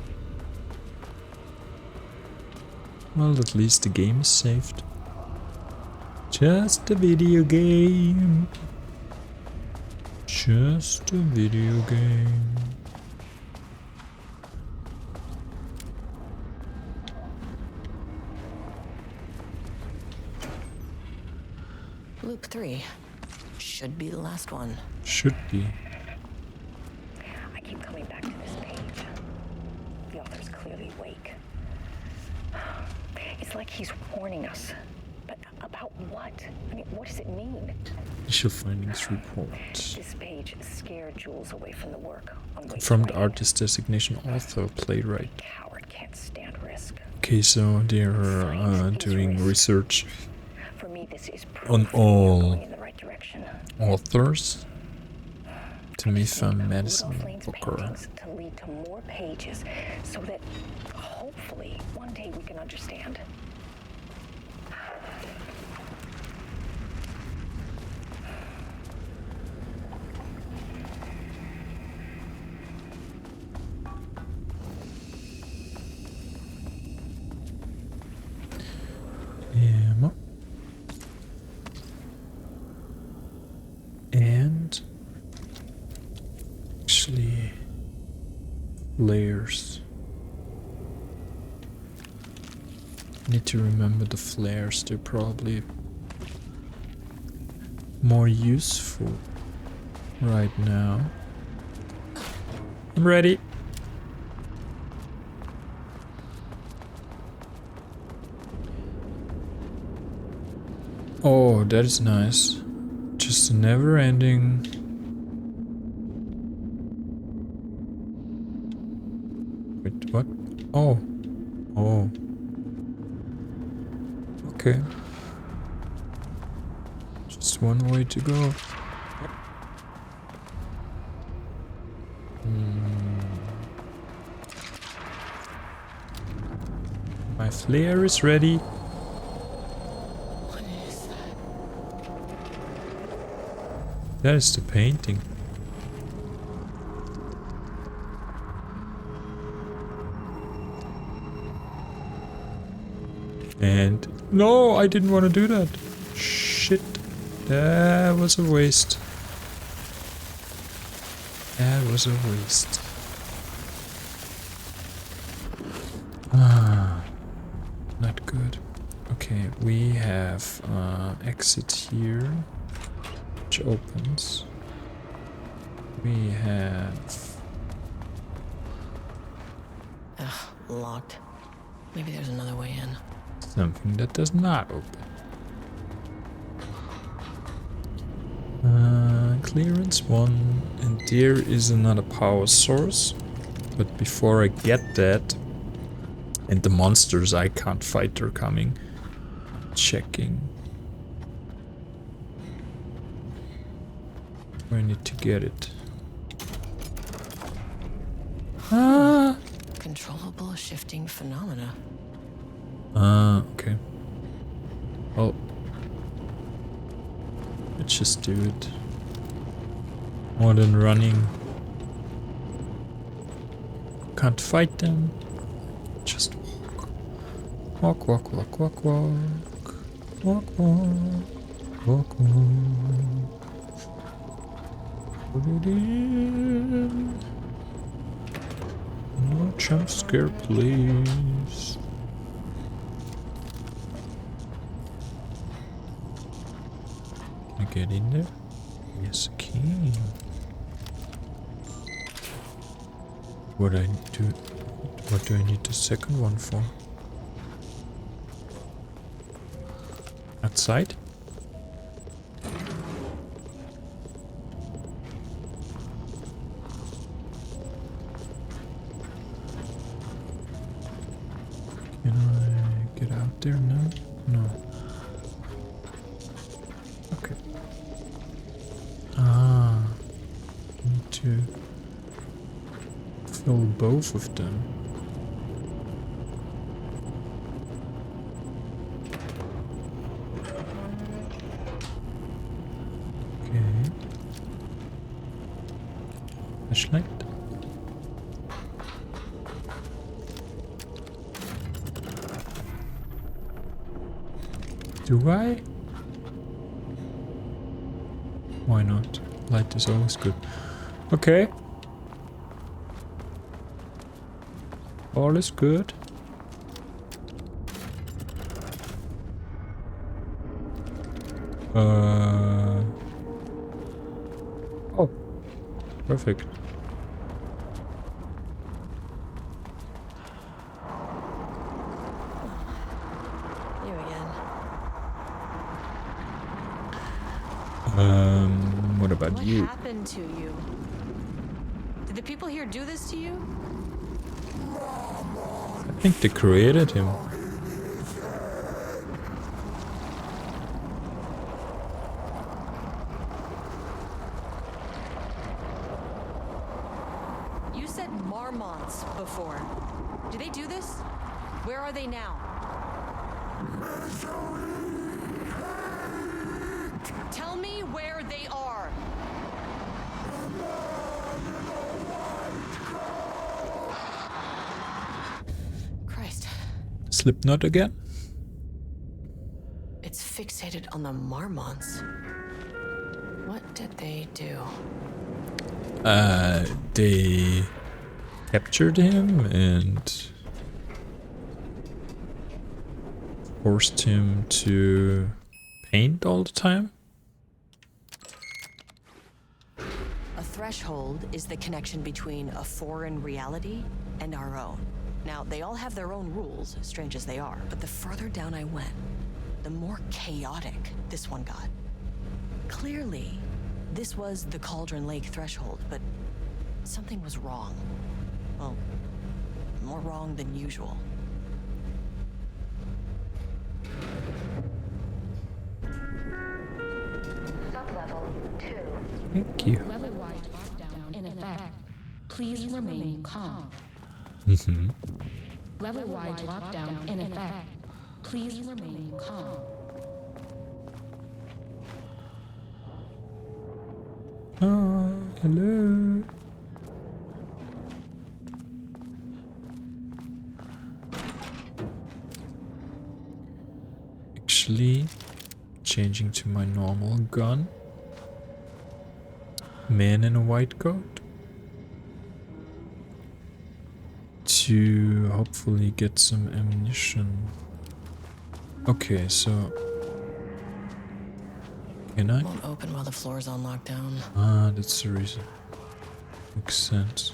Well, at least the game is saved. Just a video game. Just a video game. Loop 3. Should be the last one. Should be. I keep coming back to this page. The author's clearly awake. It's like he's warning us. But about what? I mean, what does it mean? Initial findings report. This page scared Jules away from the work. Confirmed artist designation, author, playwright. Coward can't stand risk. Okay, so they're doing research For me, this is on proof all we're going in the right direction. authors. Timothy Madison Flame's Booker. paintings to lead to more pages, so that hopefully one day we can understand. Ammo. And actually flares. Need to remember the flares, they're probably more useful right now. I'm ready. Oh, that is nice. Just a never ending. Wait, what? Oh. Oh. Okay. Just one way to go. My flare is ready. What is that? That is the painting. And no, I didn't want to do that. Shit. That was a waste. That was a waste. Ah, not good. Okay, we have exit here, which opens. We have Ugh, locked. Maybe there's another way in. something that does not open. Clearance 1, and there is another power source. But before I get that, and the monsters I can't fight are coming, checking. I need to get it. Ah! Controllable shifting phenomena. Okay. Well, let's just do it. More than running. Can't fight them. Just walk. Walk, walk, walk, walk, walk. Walk, walk. Walk, walk. Put it in. No jump scare, please. Can I get in there? Yes, I can. What do I need the second one for? Outside? Can I get out there now? No. Okay. Ah. Need to fill both of them. Do I? Why not? Light is always good. Okay. All is good. Oh. Perfect. You again. What about What you? happened to you? Did the people here do this to you? I think they created him. You said marmots before. Do they do this? Where are they now? Tell me where they are. Christ. Slipknot again? It's fixated on the marmots. What did they do? They captured him and forced him to paint all the time. A threshold is the connection between a foreign reality and our own. Now, they all have their own rules, strange as they are, but the further down I went, the more chaotic this one got. Clearly, this was the Cauldron Lake threshold, but something was wrong. Well, more wrong than usual. Sublevel 2. Thank you. Weather-wide lockdown in effect. Please remain calm. Mm-hmm. Weather-wide lockdown in effect. Please remain calm. Oh, hello. Actually, changing to my normal gun. Man in a white coat. To hopefully get some ammunition. Okay, so... Can I? Won't open while the floor's on lockdown. Ah, that's the reason. Makes sense.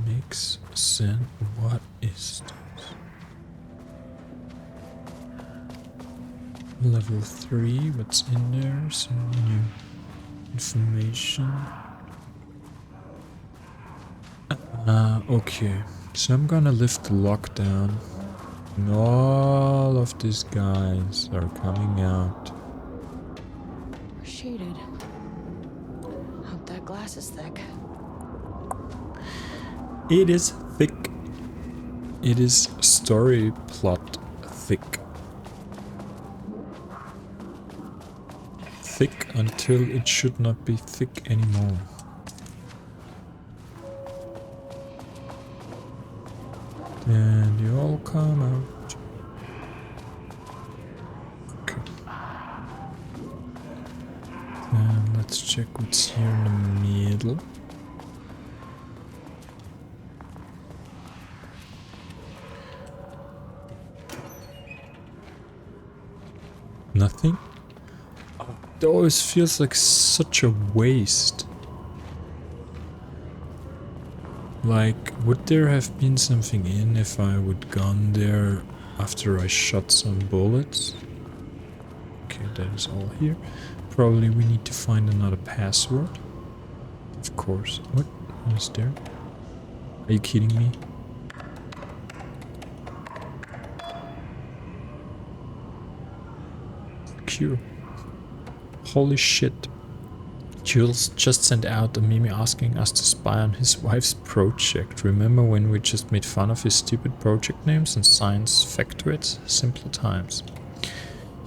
Makes sense. What is this? Level 3, what's in there? Some new information. Okay. So I'm gonna lift the lockdown. And all of these guys are coming out. We're shaded. Hope that glass is thick. It is thick. It is story plot thick. Thick until it should not be thick anymore. And you all come out. Okay. And let's check what's here in the middle. Nothing? Oh, it always feels like such a waste. Like, would there have been something in if I would gone there after I shot some bullets? Okay, that is all here. Probably we need to find another password. Of course. What is there? Are you kidding me? Q. Holy shit. Jules just sent out a meme asking us to spy on his wife's project. Remember when we just made fun of his stupid project names and science factoids? Simpler times.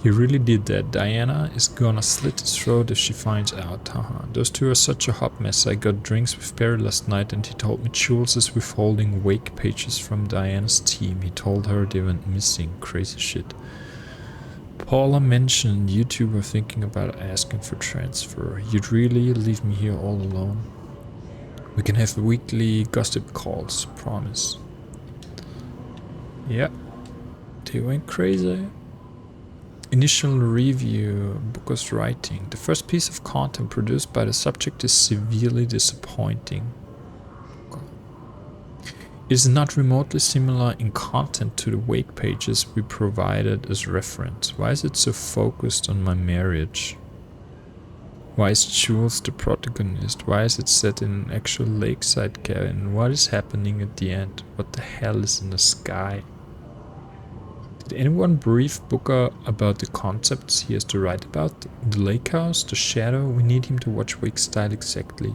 He really did that. Diana is gonna slit his throat if she finds out. Haha. Those two are such a hot mess. I got drinks with Barry last night and he told me Jules is withholding wake pages from Diana's team. He told her they went missing. Crazy shit. Paula mentioned you two were thinking about asking for transfer. You'd really leave me here all alone? We can have weekly gossip calls, promise. Yeah, they went crazy. Initial review, Booker's writing. The first piece of content produced by the subject is severely disappointing. It is not remotely similar in content to the wake pages we provided as reference. Why is it so focused on my marriage? Why is Jules the protagonist? Why is it set in an actual lakeside cabin? What is happening at the end? What the hell is in the sky? Did anyone brief Booker about the concepts he has to write about? The lake house, the shadow? We need him to watch Wake's style exactly.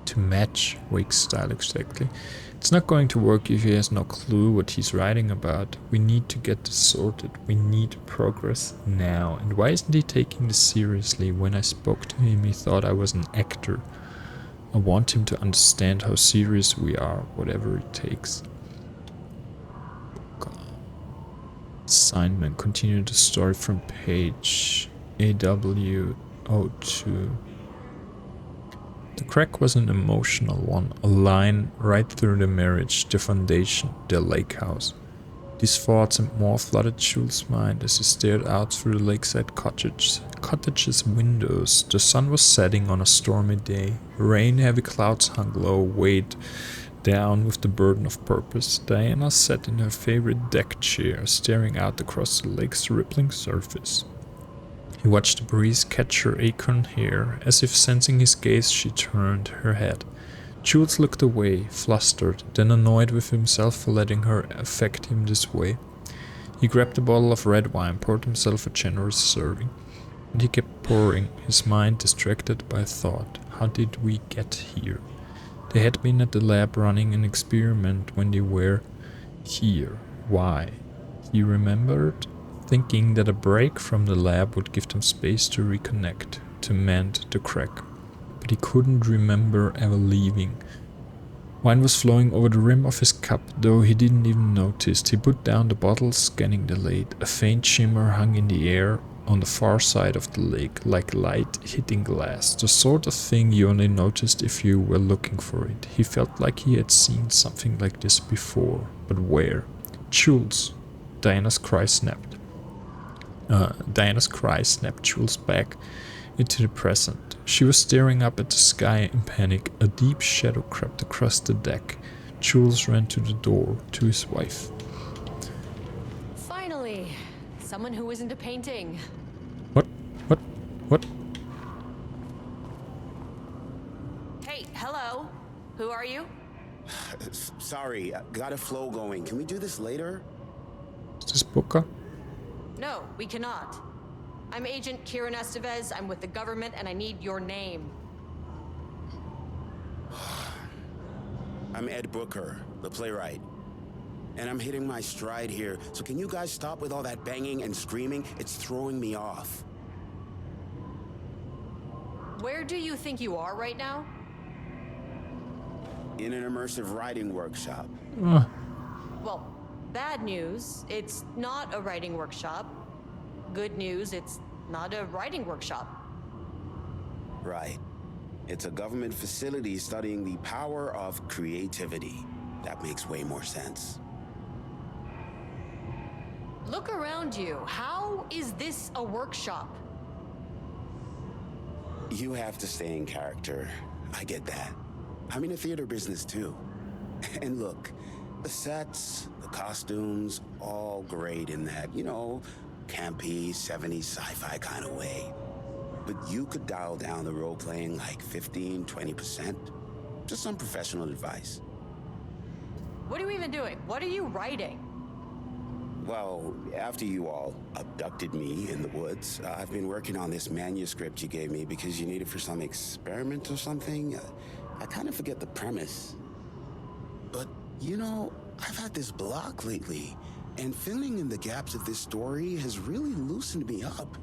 To match Wake's style exactly. It's not going to work if he has no clue what he's writing about. We need to get this sorted. We need progress now. And why isn't he taking this seriously? When I spoke to him, he thought I was an actor. I want him to understand how serious we are, whatever it takes. Assignment. Continue the story from page AW02. The crack was an emotional one, a line right through the marriage, the foundation, the lake house. These thoughts and more flooded Jules' mind as he stared out through the lakeside cottage's windows. The sun was setting on a stormy day. Rain, heavy clouds hung low, weighed down with the burden of purpose. Diana sat in her favorite deck chair, staring out across the lake's rippling surface. He watched the breeze catch her acorn hair. As if sensing his gaze, she turned her head. Jules looked away, flustered, then annoyed with himself for letting her affect him this way. He grabbed a bottle of red wine, poured himself a generous serving, and he kept pouring, his mind distracted by thought. How did we get here? They had been at the lab running an experiment when they were here. Why? He remembered thinking that a break from the lab would give them space to reconnect, to mend the crack. But he couldn't remember ever leaving. Wine was flowing over the rim of his cup, though he didn't even notice. He put down the bottle, scanning the lake. A faint shimmer hung in the air on the far side of the lake, like light hitting glass, the sort of thing you only noticed if you were looking for it. He felt like he had seen something like this before, but where? Jules! Diana's cry snapped Jules back into the present. She was staring up at the sky in panic. A deep shadow crept across the deck. Jules ran to the door, to his wife. Finally, someone who isn't a painting. What? Hey, hello. Who are you? Sorry, got a flow going. Can we do this later? Is this Booker? No, we cannot. I'm Agent Estevez. I'm with the government and I need your name. I'm Ed Booker, the playwright. And I'm hitting my stride here, so can you guys stop with all that banging and screaming? It's throwing me off. Where do you think you are right now? In an immersive writing workshop. Well, bad news, it's not a writing workshop. Good news, it's not a writing workshop. Right. It's a government facility studying the power of creativity. That makes way more sense. Look around you. How is this a workshop? You have to stay in character. I get that. I'm in the theater business too. And look, the sets, the costumes, all great in that, campy, 70s sci-fi kind of way. But you could dial down the role-playing like 15, 20%. Just some professional advice. What are you even doing? What are you writing? Well, after you all abducted me in the woods, I've been working on this manuscript you gave me because you need it for some experiment or something. I kind of forget the premise. But, I've had this block lately. And filling in the gaps of this story has really loosened me up.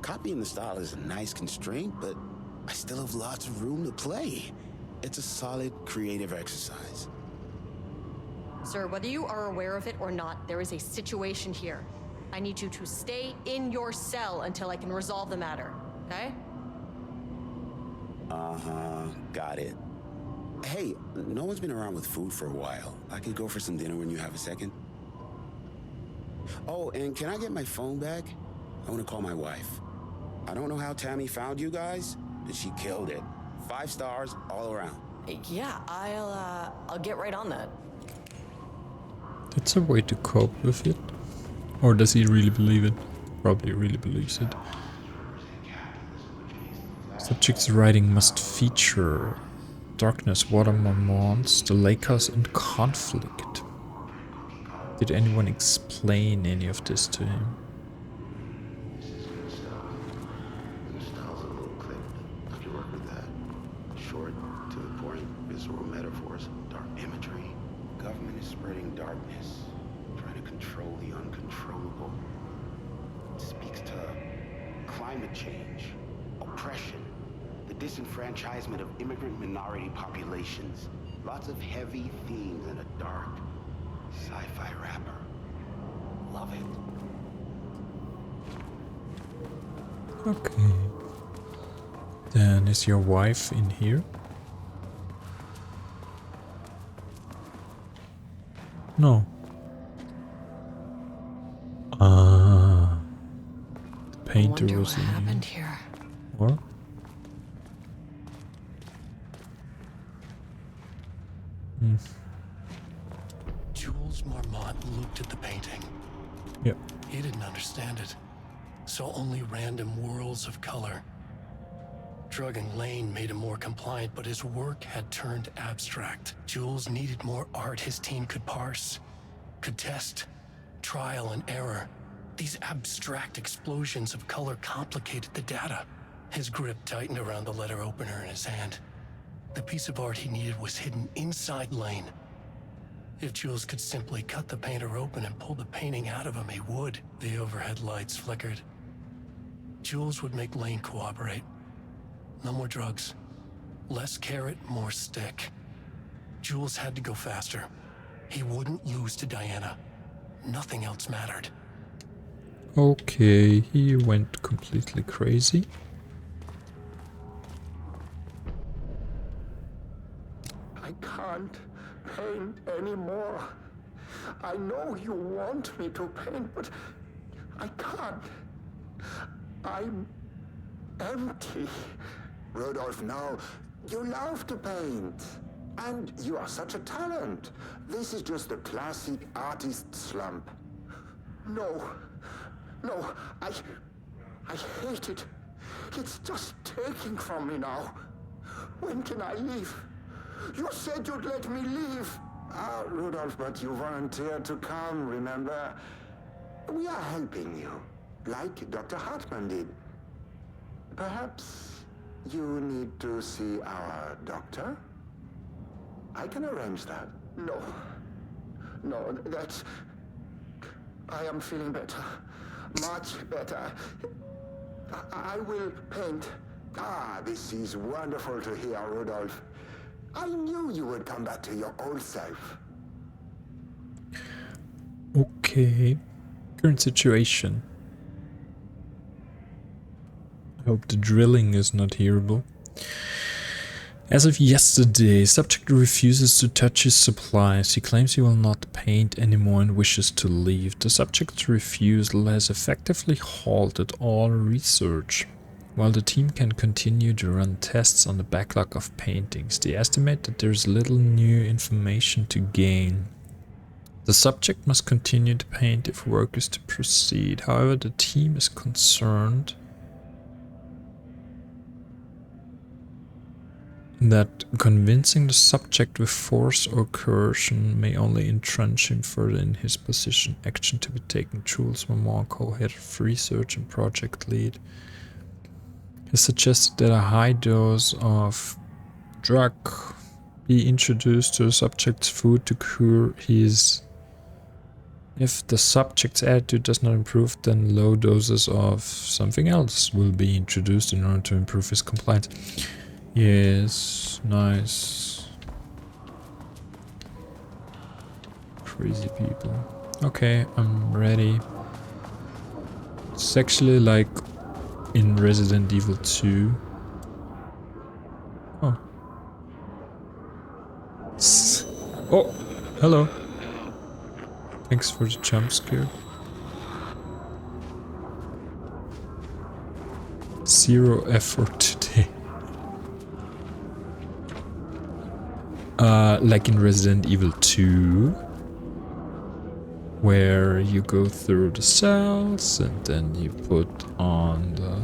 Copying the style is a nice constraint, but I still have lots of room to play. It's a solid creative exercise. Sir, whether you are aware of it or not, there is a situation here. I need you to stay in your cell until I can resolve the matter, okay? Got it. Hey, no one's been around with food for a while. I could go for some dinner when you have a second. Oh, and can I get my phone back? I want to call my wife. I don't know how Tammy found you guys, but she killed it. 5 stars all around. Yeah, I'll get right on that. That's a way to cope with it. Or does he really believe it? Probably really believes it. Subject's writing must feature darkness, water marmots, the lake house, and conflict. Did anyone explain any of this to him? Short, to the point, visual metaphors, dark imagery. Government is spreading darkness, trying to control the uncontrollable. It speaks to climate change, oppression, the disenfranchisement of immigrant minority populations. Lots of heavy themes in a dark sci-fi wrapper. Love it. Okay. Then is your wife in here? No. Ah. The painter was in here. What? Jules Marmont looked at the painting. Yep. He didn't understand it. Saw only random whirls of color. Drugging Lane made him more compliant, but his work had turned abstract. Jules needed more art his team could parse, could test, trial and error. These abstract explosions of color complicated the data. His grip tightened around the letter opener in his hand. The piece of art he needed was hidden inside Lane. If Jules could simply cut the painter open and pull the painting out of him, he would. The overhead lights flickered. Jules would make Lane cooperate. No more drugs. Less carrot, more stick. Jules had to go faster. He wouldn't lose to Diana. Nothing else mattered. Okay, he went completely crazy. I can't paint anymore. I know you want me to paint, but I can't. I'm empty. Rudolph, no. You love to paint. And you are such a talent. This is just the classic artist slump. No, I hate it. It's just taking from me now. When can I leave? You said you'd let me leave. Ah, Rudolph, but you volunteered to come, remember? We are helping you, like Dr. Hartman did. Perhaps you need to see our doctor? I can arrange that. No, that's... I am feeling better. Much better. I will paint. Ah, this is wonderful to hear, Rudolph. I knew you would come back to your old self. Okay. Current situation. I hope the drilling is not hearable. As of yesterday, subject refuses to touch his supplies. He claims he will not paint anymore and wishes to leave. The subject's refusal has effectively halted all research. While the team can continue to run tests on the backlog of paintings, they estimate that there is little new information to gain. The subject must continue to paint if work is to proceed. However, the team is concerned that convincing the subject with force or coercion may only entrench him further in his position. Action to be taken. Jules Marmont, co-head of research and project lead, has suggested that a high dose of drug be introduced to the subject's food to cure his If the subject's attitude does not improve, then low doses of something else will be introduced in order to improve his compliance. Yes, nice. Crazy people. Okay, I'm ready. It's actually like in Resident Evil 2. Oh. Oh, hello. Thanks for the jump scare. 0 effort today. Like in Resident Evil 2, where you go through the cells and then you put on the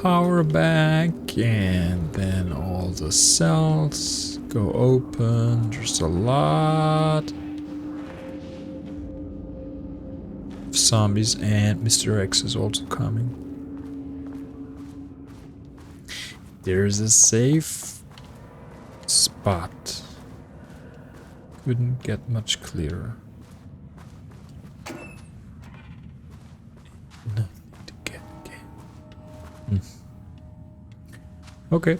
power bank and then all the cells go open. There's a lot of zombies and Mr. X is also coming. There's a safe spot. Couldn't get much clearer. Nothing to get again. Okay.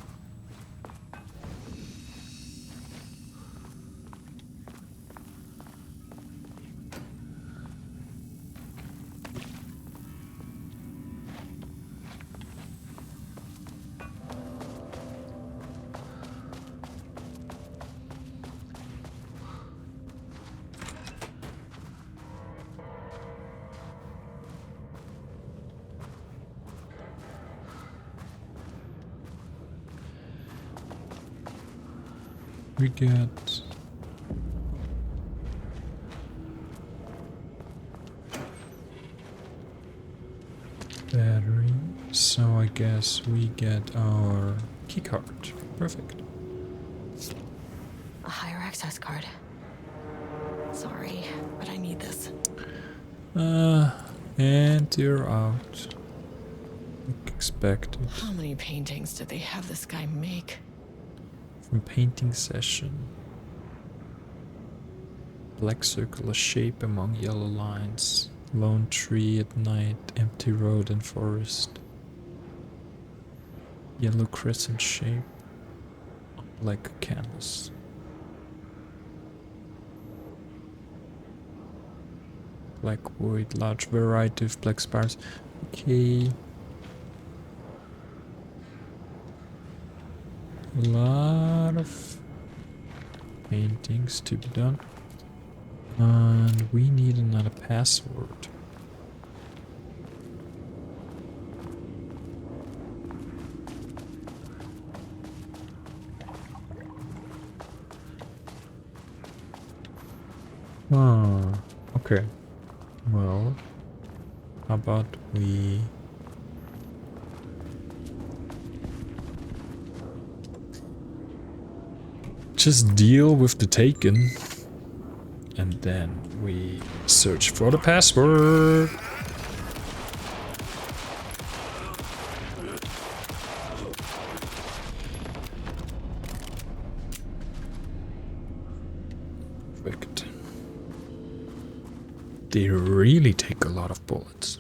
We get battery, so I guess we get our keycard. Perfect. A higher access card. Sorry, but I need this. And you're out. Like expected. How many paintings did they have this guy make? From painting session. Black circular shape among yellow lines. Lone tree at night, empty road and forest. Yellow crescent shape on black canvas. Black wood, large variety of black spires. Okay. A lot of paintings to be done. And we need another password. Okay. Well, how about we just deal with the taken and then we search for the password. Perfect. They really take a lot of bullets.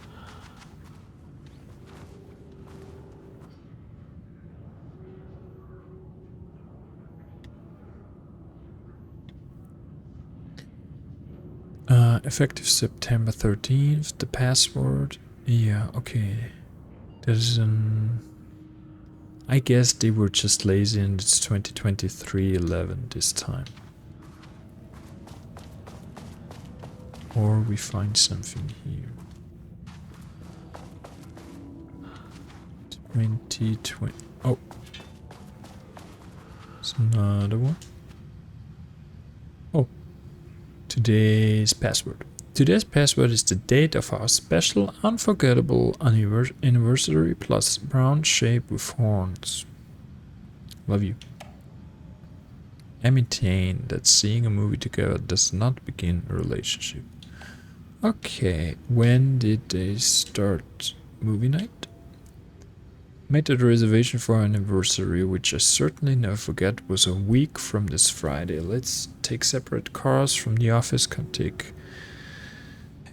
Effective September 13th. The password. Yeah, okay. There's an... I guess they were just lazy and it's 2023-11 this time. Or we find something here. 2020. Oh. It's another one. Oh. Today's password. Today's password is the date of our special unforgettable anniversary plus brown shape with horns. Love you. I maintain that seeing a movie together does not begin a relationship. Okay, when did they start movie night? Made a reservation for our anniversary, which I certainly never forget, was a week from this Friday. Let's take separate cars from the office, can take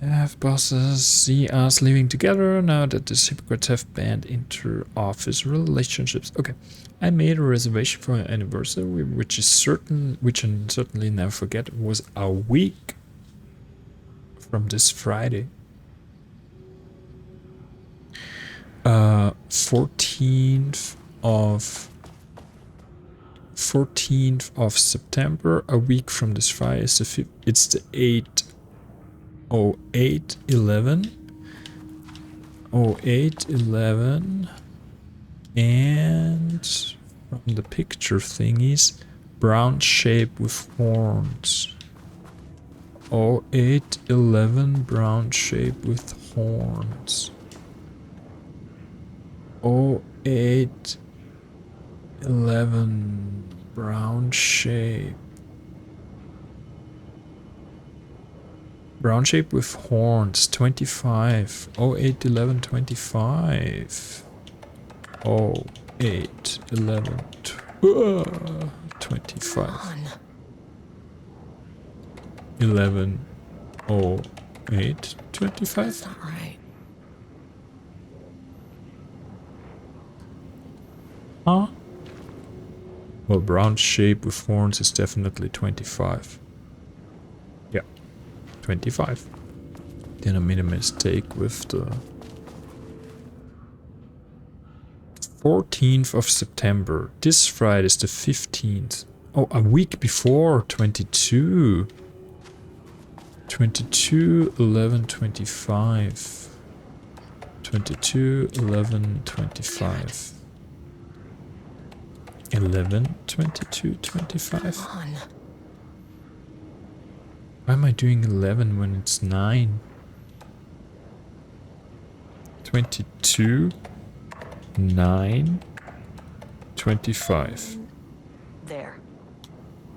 have bosses see us living together now that the hypocrites have banned inter-office relationships. Okay, I made a reservation for an anniversary, which I certainly never forget, was a week from this Friday. 14th of September, a week from this Friday. It's the 08/11 and from the picture thingies, brown shape with horns. 08/11 brown shape with horns. 08/11 brown shape. Brown shape with horns, 25. 08/11 25. 08/11 25. 11/08 25. That's not right. Huh? Well, brown shape with horns is definitely 25. Yeah, 25. Then I made a mistake with the 14th of September. This Friday is the 15th. Oh, a week before, 22. 22/11/25. 22/11/25. 11/22/25. Come on. Why am I doing 11 when it's 9? 22 9 25. There.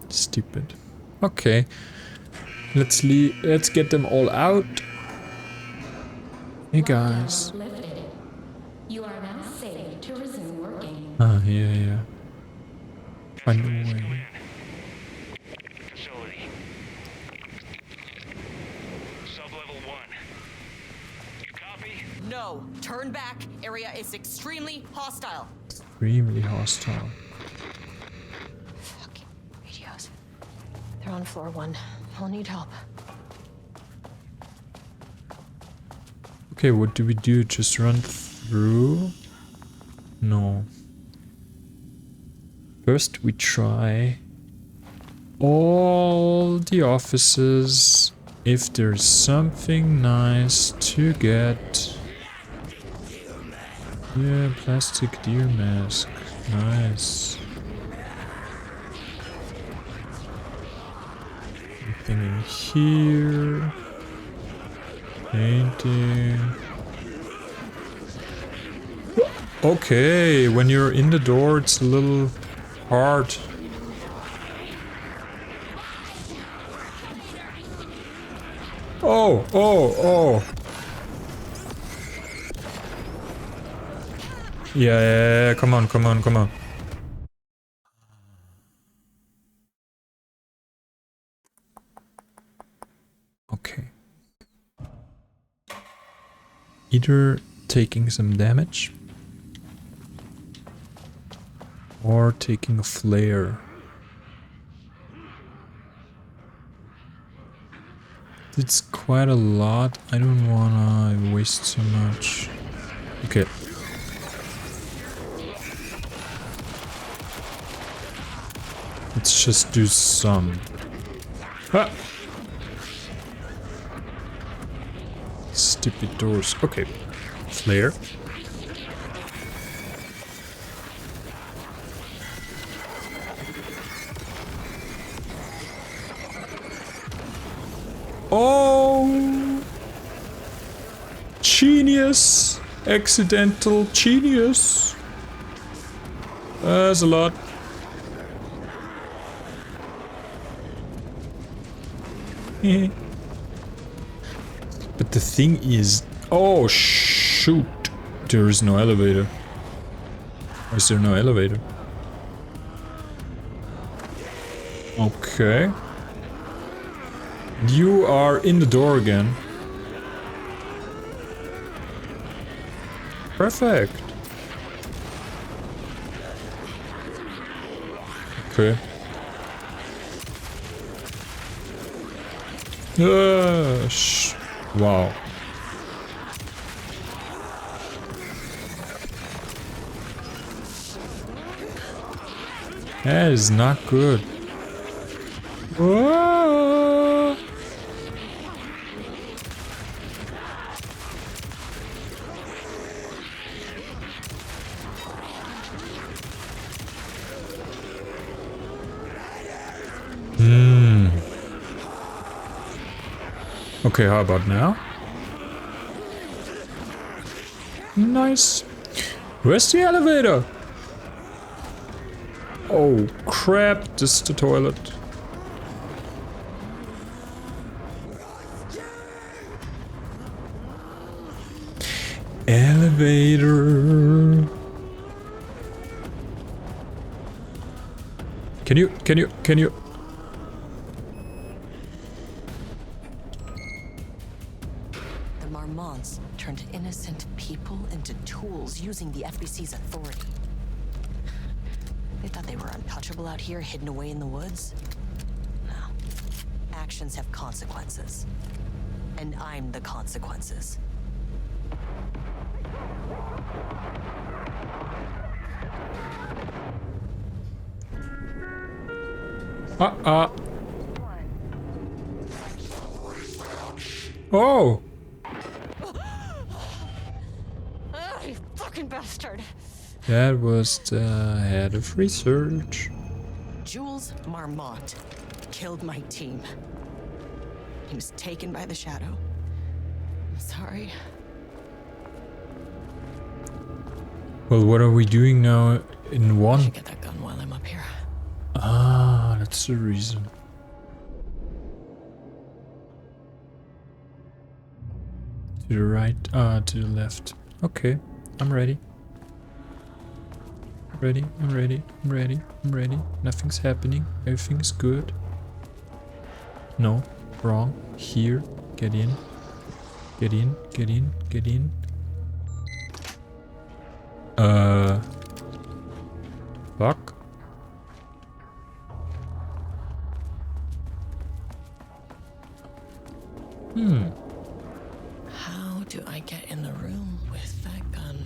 Stupid. Okay. Let's get them all out. Hey guys. You are now safe to resume working. Ah, yeah. Find a way. Facility. Sub-level 1. You copy? No, turn back. Area is extremely hostile. Extremely hostile. Fucking radios. They're on floor 1. I'll need help. Okay, what do we do? Just run through? No. First we try all the offices if there's something nice to get. Yeah, plastic deer mask. Nice. Anything in here? Painting. Okay, when you're in the door, it's a little hard. Oh. Yeah, come on. Okay. Either taking some damage or taking a flare. It's quite a lot. I don't wanna waste so much. Okay. Let's just do some. Ah! Stupid doors. Okay. Flare. Oh! Genius! Accidental genius! That's a lot. But the thing is... Oh, shoot! There is no elevator. Or is there no elevator? Okay. You are in the door again. Perfect. Okay. Wow. That is not good. Whoa. Okay, how about now? Nice. Where's the elevator? Oh crap, this is the toilet. Elevator. Can you? The Marmonts turned innocent people into tools using the FBC's authority. They thought they were untouchable out here, hidden away in the woods? No. Actions have consequences. And I'm the consequences. Oh! Oh, you fucking bastard! That was the head of research. Jules Marmont killed my team. He was taken by the Shadow. I'm sorry. Well, what are we doing now in I one? should get that gun while I'm up here. Ah, that's the reason. To the right, to the left. Okay, I'm ready. I'm ready. Nothing's happening. Everything's good. No, wrong. Here, get in. Get in. Fuck. How do I get in the room with that gun?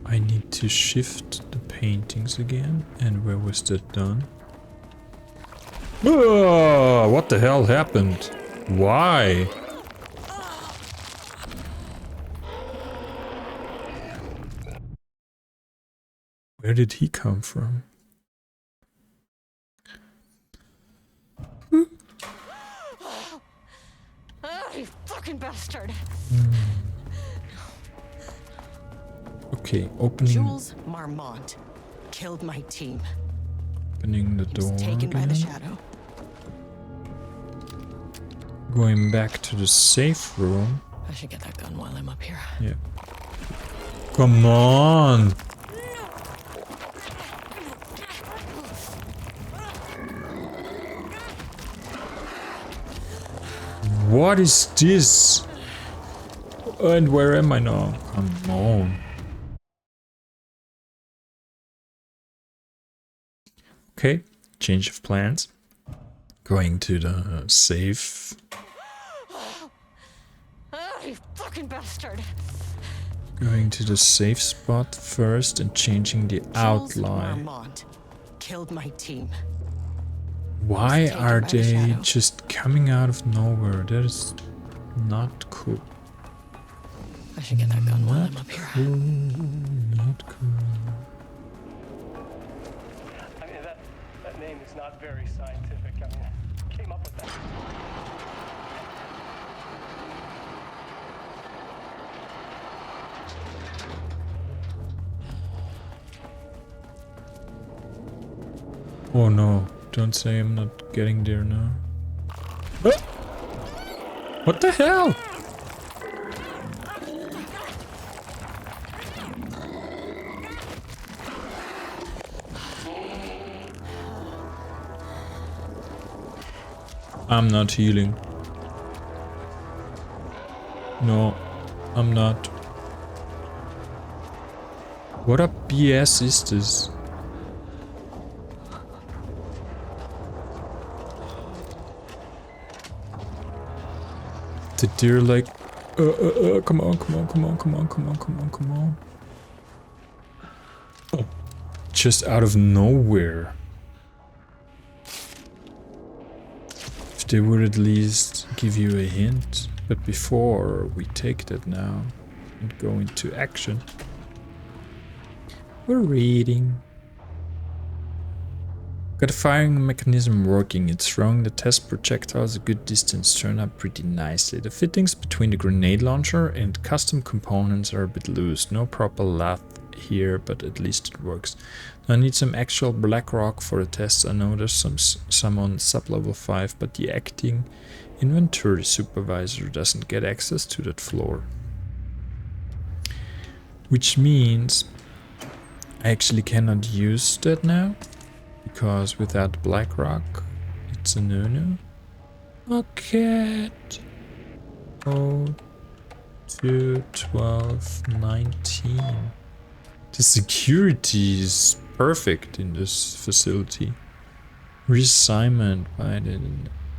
I need to shift the paintings again. And where was that done? Oh, what the hell happened? Why? Where did he come from? Oh, you fucking bastard! Okay, opening. Jules Marmont killed my team. Opening the He door was taken by the again. Shadow. Going back to the safe room. I should get that gun while I'm up here. Yeah. Come on! What is this? And where am I now? Come on. Okay, change of plans. Going to the safe. Oh, you fucking bastard! Going to the safe spot first and changing the outline. Marmont killed my team. Why taken are by the they Shadow. just coming out of nowhere? That is not cool. I should get that gun while I'm up here. Not cool. I mean, that name is not very scientific. I mean, who came up with that? Oh no, don't say I'm not getting there now. Ah! What the hell? I'm not healing. No, I'm not. What a BS is this? Did they're like, come on, come on, come on, come on, come on, come on, come on. Oh, just out of nowhere. If they would at least give you a hint. But before we take that now and go into action, we're reading. Got a firing mechanism working. It's throwing the test projectiles a good distance. Turned out pretty nicely. The fittings between the grenade launcher and custom components are a bit loose. No proper lath here, but at least it works. Now I need some actual black rock for the tests. I know there's some on sub-level 5, but the acting inventory supervisor doesn't get access to that floor. Which means I actually cannot use that now, because without black rock it's a no-no. A cat. 02 12 19. The security is perfect in this facility. Reassignment by the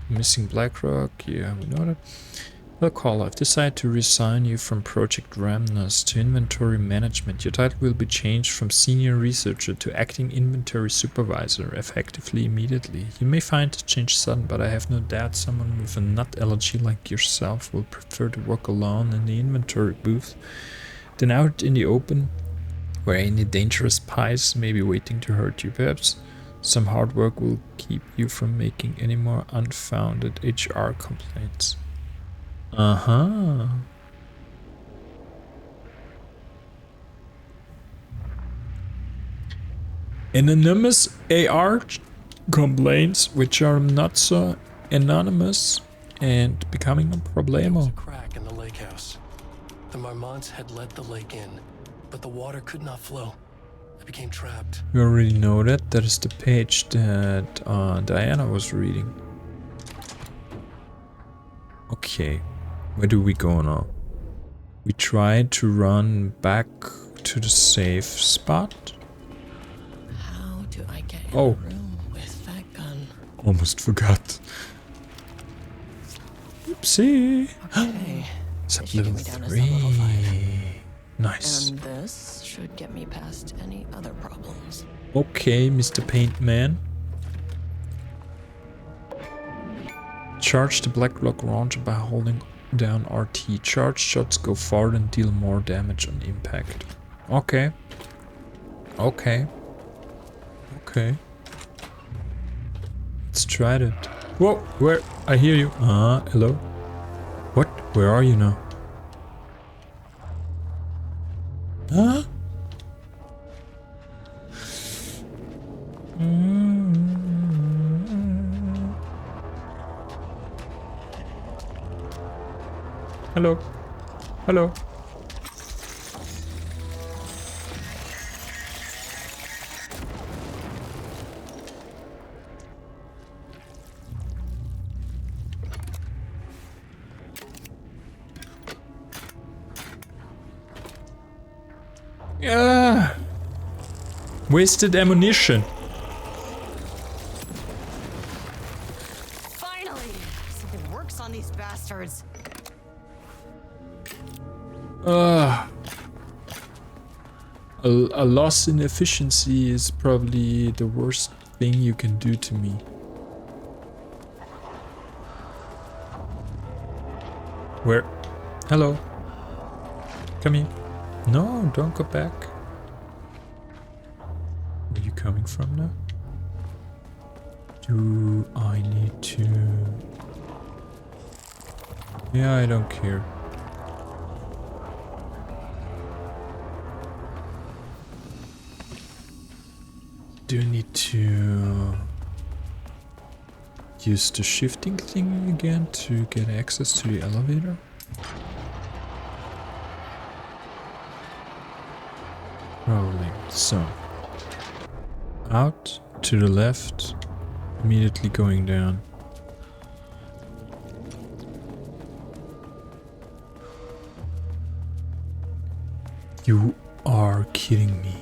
missing BlackRock, yeah, we know that. Well, call, I've decided to reassign you from Project Ramnus to Inventory Management. Your title will be changed from Senior Researcher to Acting Inventory Supervisor, effectively immediately. You may find the change sudden, but I have no doubt someone with a nut allergy like yourself will prefer to work alone in the inventory booth than out in the open, where any dangerous pies may be waiting to hurt you. Perhaps some hard work will keep you from making any more unfounded HR complaints. Uh-huh. Anonymous AR complaints, which are not so anonymous and becoming a problemo. There was a crack in the lake house. The Marmonts had let the lake in, but the water could not flow. It became trapped. We already know that. That is the page that Diana was reading. Okay, where do we go now? We tried to run back to the safe spot. How do I get in Oh, the room with that gun? almost forgot. Oopsie. Okay. Sub This should level get me down to 3. sub-level 5. Nice. And this should get me past any other problems. Okay, Mr. Paint Man. Charge the black lock launcher by holding down RT. Charge shots go farther and deal more damage on impact. Okay. Okay. Okay. Let's try that. Whoa, where? I hear you. Hello? What? Where are you now? Huh? Hello. Hello. Yeah. Wasted ammunition. Finally! Something works on these bastards. A loss in efficiency is probably the worst thing you can do to me. Where? Hello. Come here. No, don't go back. Where are you coming from now? Do I need to... Yeah, I don't care. Do I need to use the shifting thing again to get access to the elevator? Rolling. So, out to the left, immediately going down. You are kidding me.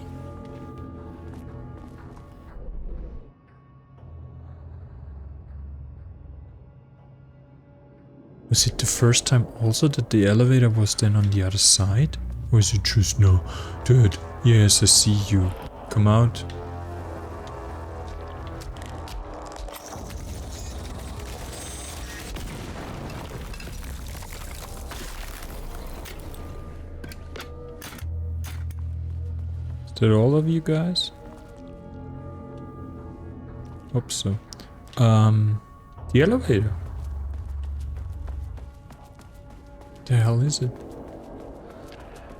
Was it the first time also that the elevator was then on the other side? Or is it just no? Dude, yes, I see you. Come out. Is that all of you guys? Hope so. The elevator. The hell is it?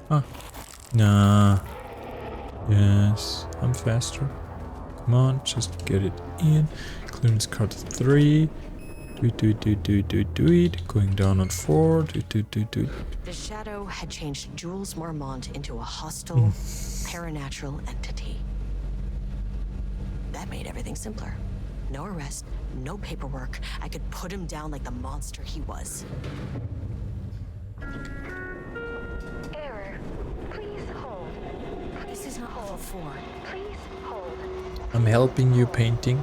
Ah. Nah. Yes, I'm faster. Come on, just get it in. Clearance card 3. Do it. Going down on 4. Do. The Shadow had changed Jules Marmont into a hostile, paranatural entity. That made everything simpler. No arrest, no paperwork. I could put him down like the monster he was. Error. Please hold. This is not level 4. Please hold. I'm helping you painting.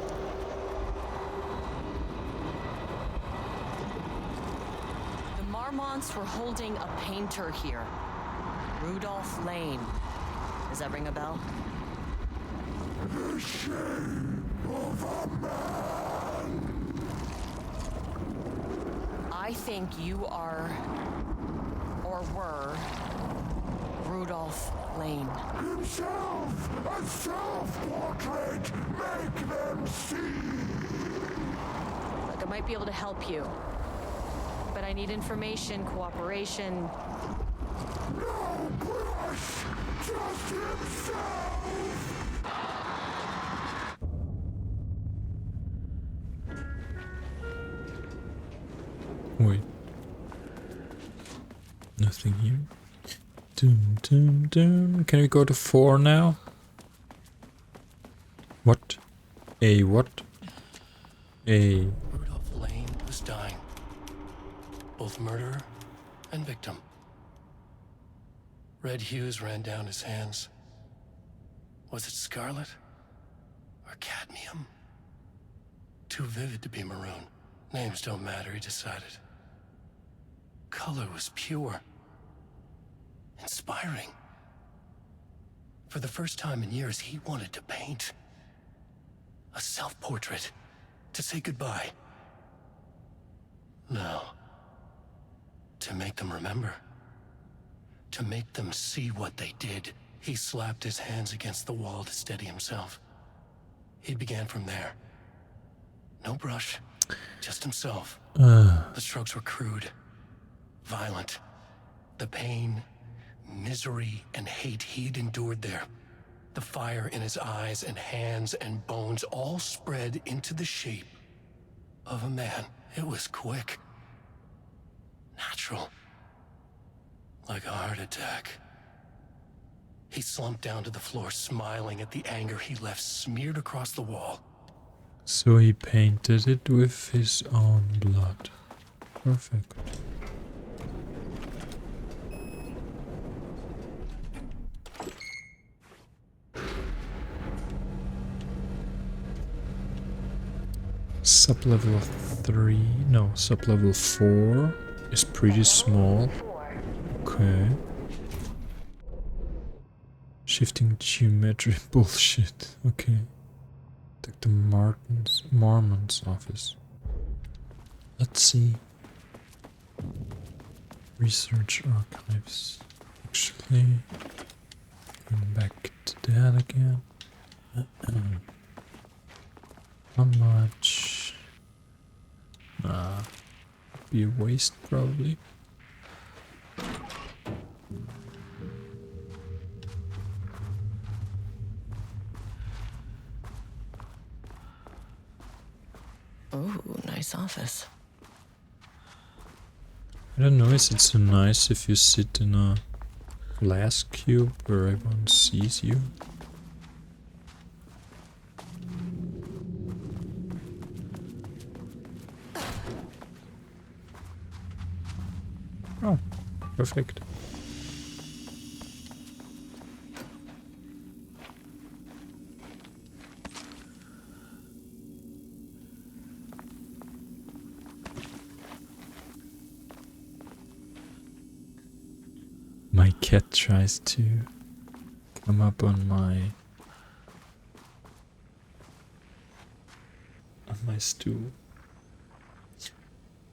The Marmonts were holding a painter here. Rudolph Lane. Does that ring a bell? The shame of a man. I think you are, or were, Rudolph Lane. Himself, a self-portrait. Make them see. Look, I might be able to help you. But I need information, cooperation. No brush, just himself. Wait. Nothing here. Doom. Can we go to 4 now? What? What? Rudolph Lane was dying. Both murderer and victim. Red hues ran down his hands. Was it scarlet? Or cadmium? Too vivid to be maroon. Names don't matter, he decided. Color was pure. Inspiring. For the first time in years, he wanted to paint. A self-portrait. To say goodbye. No. To make them remember. To make them see what they did. He slapped his hands against the wall to steady himself. He began from there. No brush. Just himself. The strokes were crude. Violent. The pain, misery, and hate he'd endured there. The fire in his eyes and hands and bones all spread into the shape of a man. It was quick. Natural. Like a heart attack. He slumped down to the floor, smiling at the anger he left smeared across the wall. So he painted it with his own blood. Perfect. Sublevel 3, no, sublevel 4 is pretty small. Okay. Shifting geometry bullshit. Okay. Dr. Marmon's office. Let's see. Research archives. Actually, going back to that again. How much? Be a waste probably. Ooh, nice office. I don't know, is it so nice if you sit in a glass cube where everyone sees you? Oh, perfect. cat tries to come up on my stool.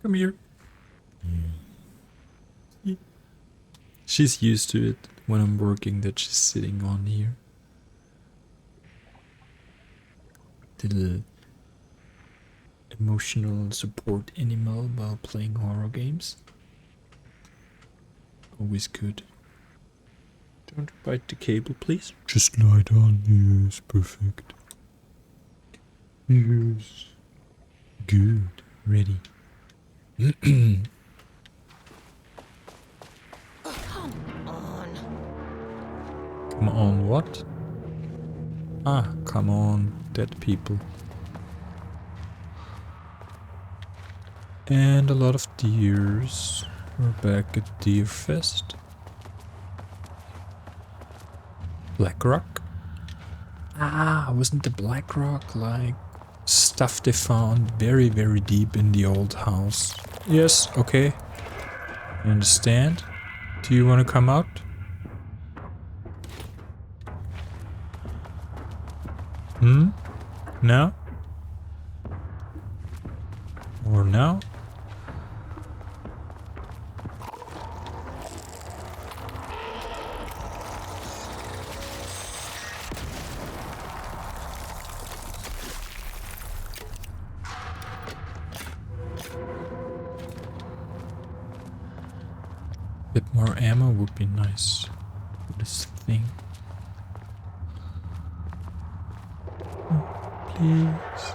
Come here. Yeah. She's used to it when I'm working that she's sitting on here. Little emotional support animal while playing horror games. Always good. Don't bite the cable, please. Just lie down. Yes, perfect. Yes. Good. Ready. Come on. Come on, what? Ah, come on, dead people. And a lot of deers. We're back at Deer Fest. Black Rock? Ah, wasn't the Black Rock like stuff they found very, very deep in the old house? Yes, okay. I understand. Do you want to come out? No? Or now? Bit more ammo would be nice for this thing. Oh, please.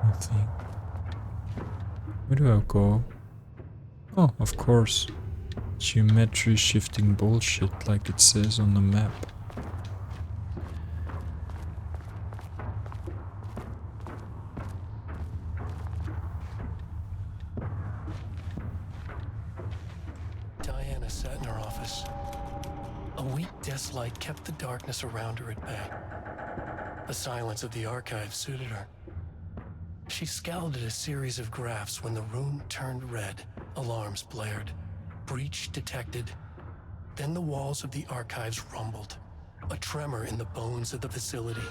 Nothing. Where do I go? Oh, of course. Geometry shifting bullshit like it says on the map. Diana sat in her office. A weak desk light kept the darkness around her at bay. The silence of the archive suited her. She scowled at a series of graphs when the room turned red. Alarms blared. Breach detected. Then the walls of the archives rumbled. A tremor in the bones of the facility.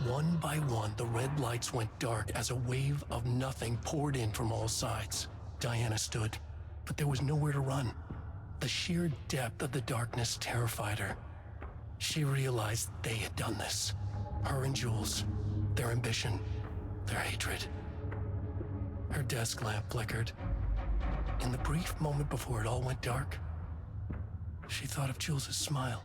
One by one, the red lights went dark as a wave of nothing poured in from all sides. Diana stood, but there was nowhere to run. The sheer depth of the darkness terrified her. She realized they had done this. Her and Jules, their ambition, their hatred. Her desk lamp flickered. In the brief moment before it all went dark, she thought of Jules' smile.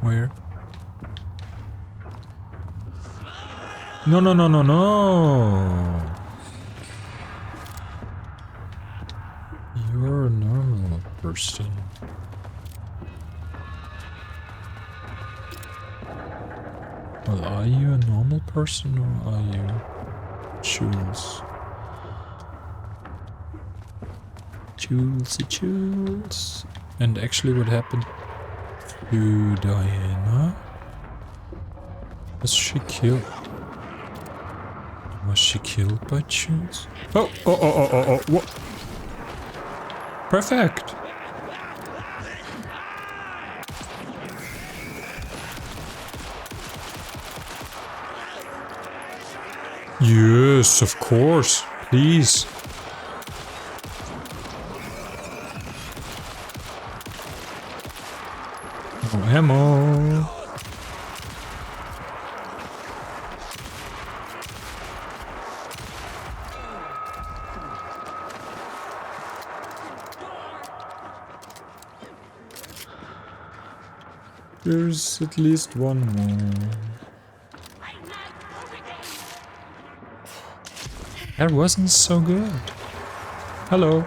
Where? No, no, no, no, no! You're a normal person. Well, are you a normal person or are you Jules? Jules. And actually what happened to Diana? Was she killed? Was she killed by Jules? Oh, what? Perfect! Yes, of course. Please. No ammo. There's at least one more. That wasn't so good. Hello.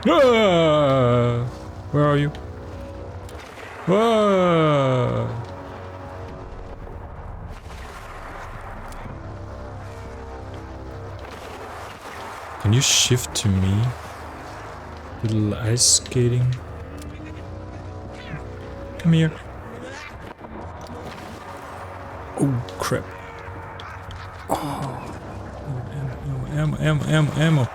Ah! Where are you? Ah! Can you shift to me? Little ice skating. Come here. Oh, crap. Oh. Ammo.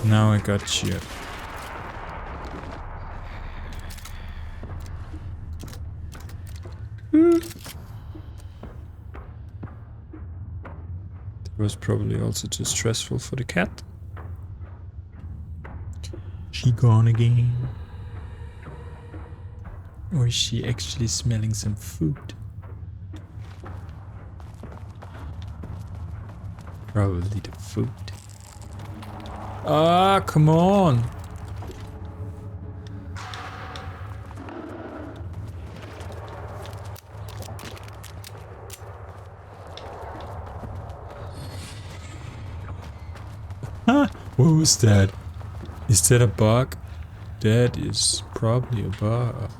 Now I got you. That was probably also too stressful for the cat. She gone again. Or is she actually smelling some food? Probably the food. Ah, come on! Huh? What was that? Is that a bug? That is probably a bug.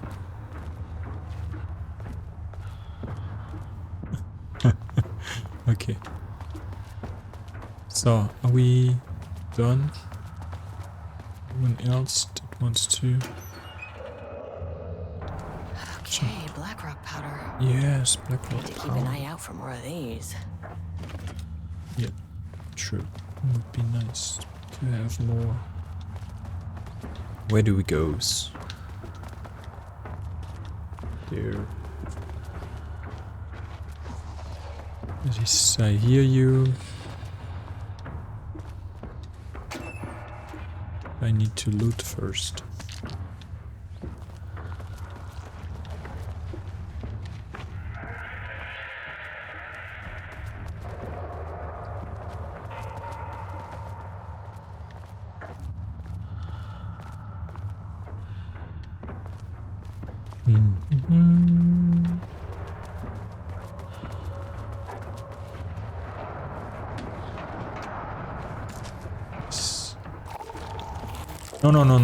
Okay. So, are we done? Anyone else that wants to? Okay, blackrock powder. Yes, blackrock Need to keep an eye out for more of these. Yeah, true. It would be nice to have more. Where do we go? There. Yes, I hear you. I need to loot first.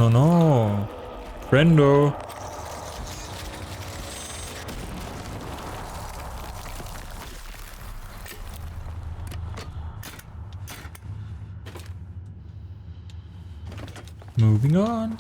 No. Friendo. Moving on.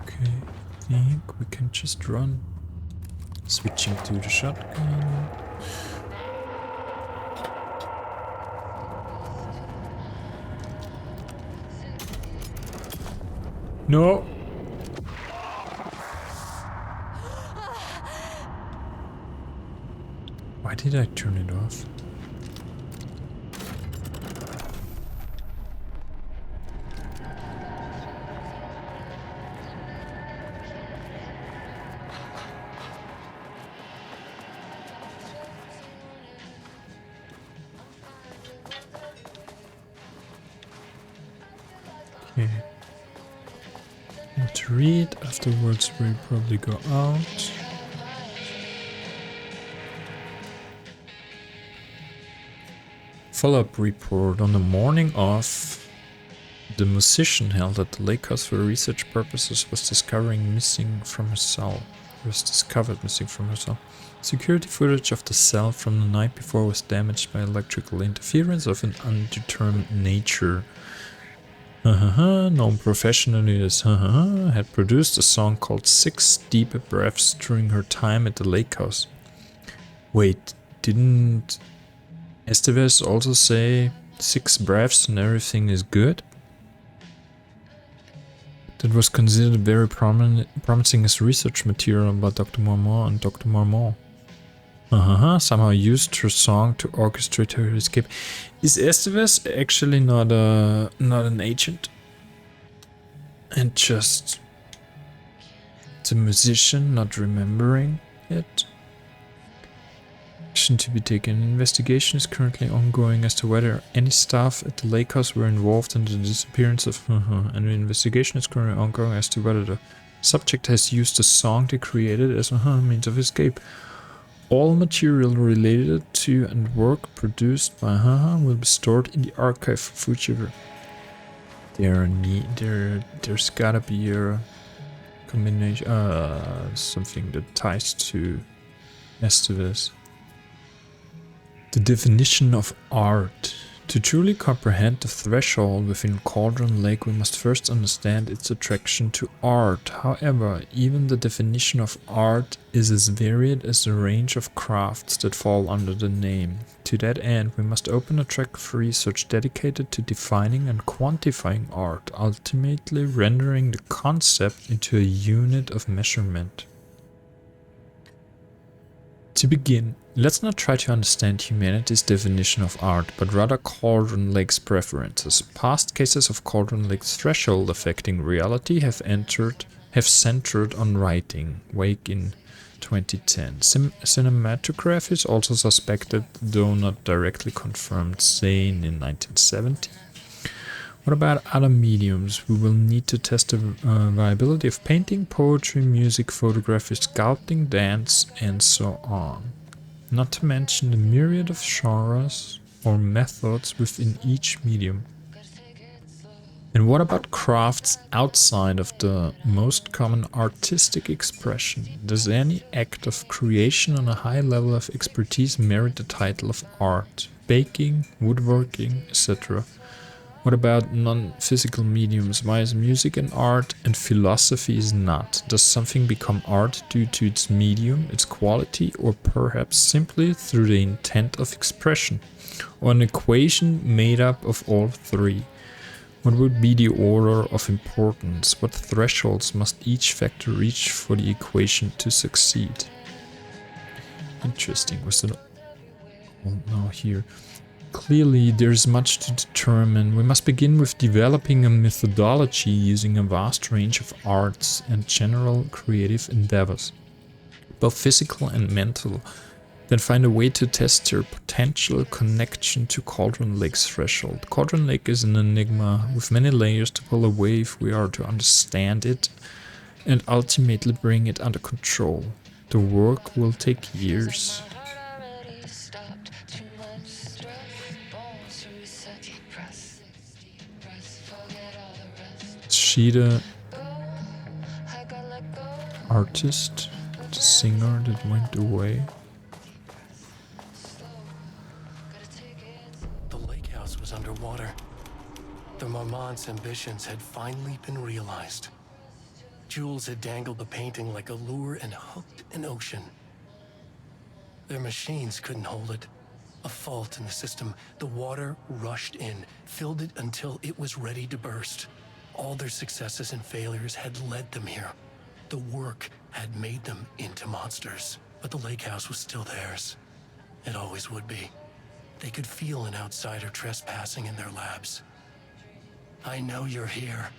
Okay. I think we can just run. Switching to the shotgun. No. Why did I turn it off? Okay. To read afterwards, we'll probably go out. Follow-up report on the morning of the musician held at the lake house for research purposes was discovered missing from her cell. Security footage of the cell from the night before was damaged by electrical interference of an undetermined nature. Known professionally as had produced a song called 6 Deep Breaths during her time at the lake house. Wait, didn't Estevez also say 6 breaths and everything is good? That was considered very promising as research material by Dr. Marmont and Dr. Marmont. Somehow used her song to orchestrate her escape. Is Estevez actually not an agent? And just the musician not remembering it? Action to be taken. Investigation is currently ongoing as to whether any staff at the lake house were involved in the disappearance of and the investigation is currently ongoing as to whether the subject has used the song they created as a means of escape. All material related to and work produced by will be stored in the archive for future. There's gotta be a combination, something that ties to Estevez. The definition of art. To truly comprehend the threshold within Cauldron Lake, we must first understand its attraction to art. However, even the definition of art is as varied as the range of crafts that fall under the name. To that end, we must open a track of research dedicated to defining and quantifying art, ultimately rendering the concept into a unit of measurement. To begin, let's not try to understand humanity's definition of art, but rather Cauldron Lake's preferences. Past cases of Cauldron Lake's threshold affecting reality have centered on writing. Wake in 2010. Cinematography is also suspected, though not directly confirmed, Zane in 1970. What about other mediums? We will need to test the viability of painting, poetry, music, photography, sculpting, dance, and so on. Not to mention the myriad of genres or methods within each medium. And what about crafts outside of the most common artistic expression? Does any act of creation on a high level of expertise merit the title of art? Baking, woodworking, etc. What about non-physical mediums? Why is music an art and philosophy is not? Does something become art due to its medium, its quality, or perhaps simply through the intent of expression? Or an equation made up of all three? What would be the order of importance? What thresholds must each factor reach for the equation to succeed? Interesting. Was that all now here? Clearly, there's much to determine. We must begin with developing a methodology using a vast range of arts and general creative endeavors, both physical and mental, then find a way to test their potential connection to Cauldron Lake's threshold. Cauldron Lake is an enigma with many layers to pull away if we are to understand it and ultimately bring it under control. The work will take years. She the artist, the singer that went away? The lake house was underwater. The Marmont's ambitions had finally been realized. Jules had dangled the painting like a lure and hooked an ocean. Their machines couldn't hold it. A fault in the system. The water rushed in, filled it until it was ready to burst. All their successes and failures had led them here. The work had made them into monsters. But the lake house was still theirs. It always would be. They could feel an outsider trespassing in their labs. "I know you're here,"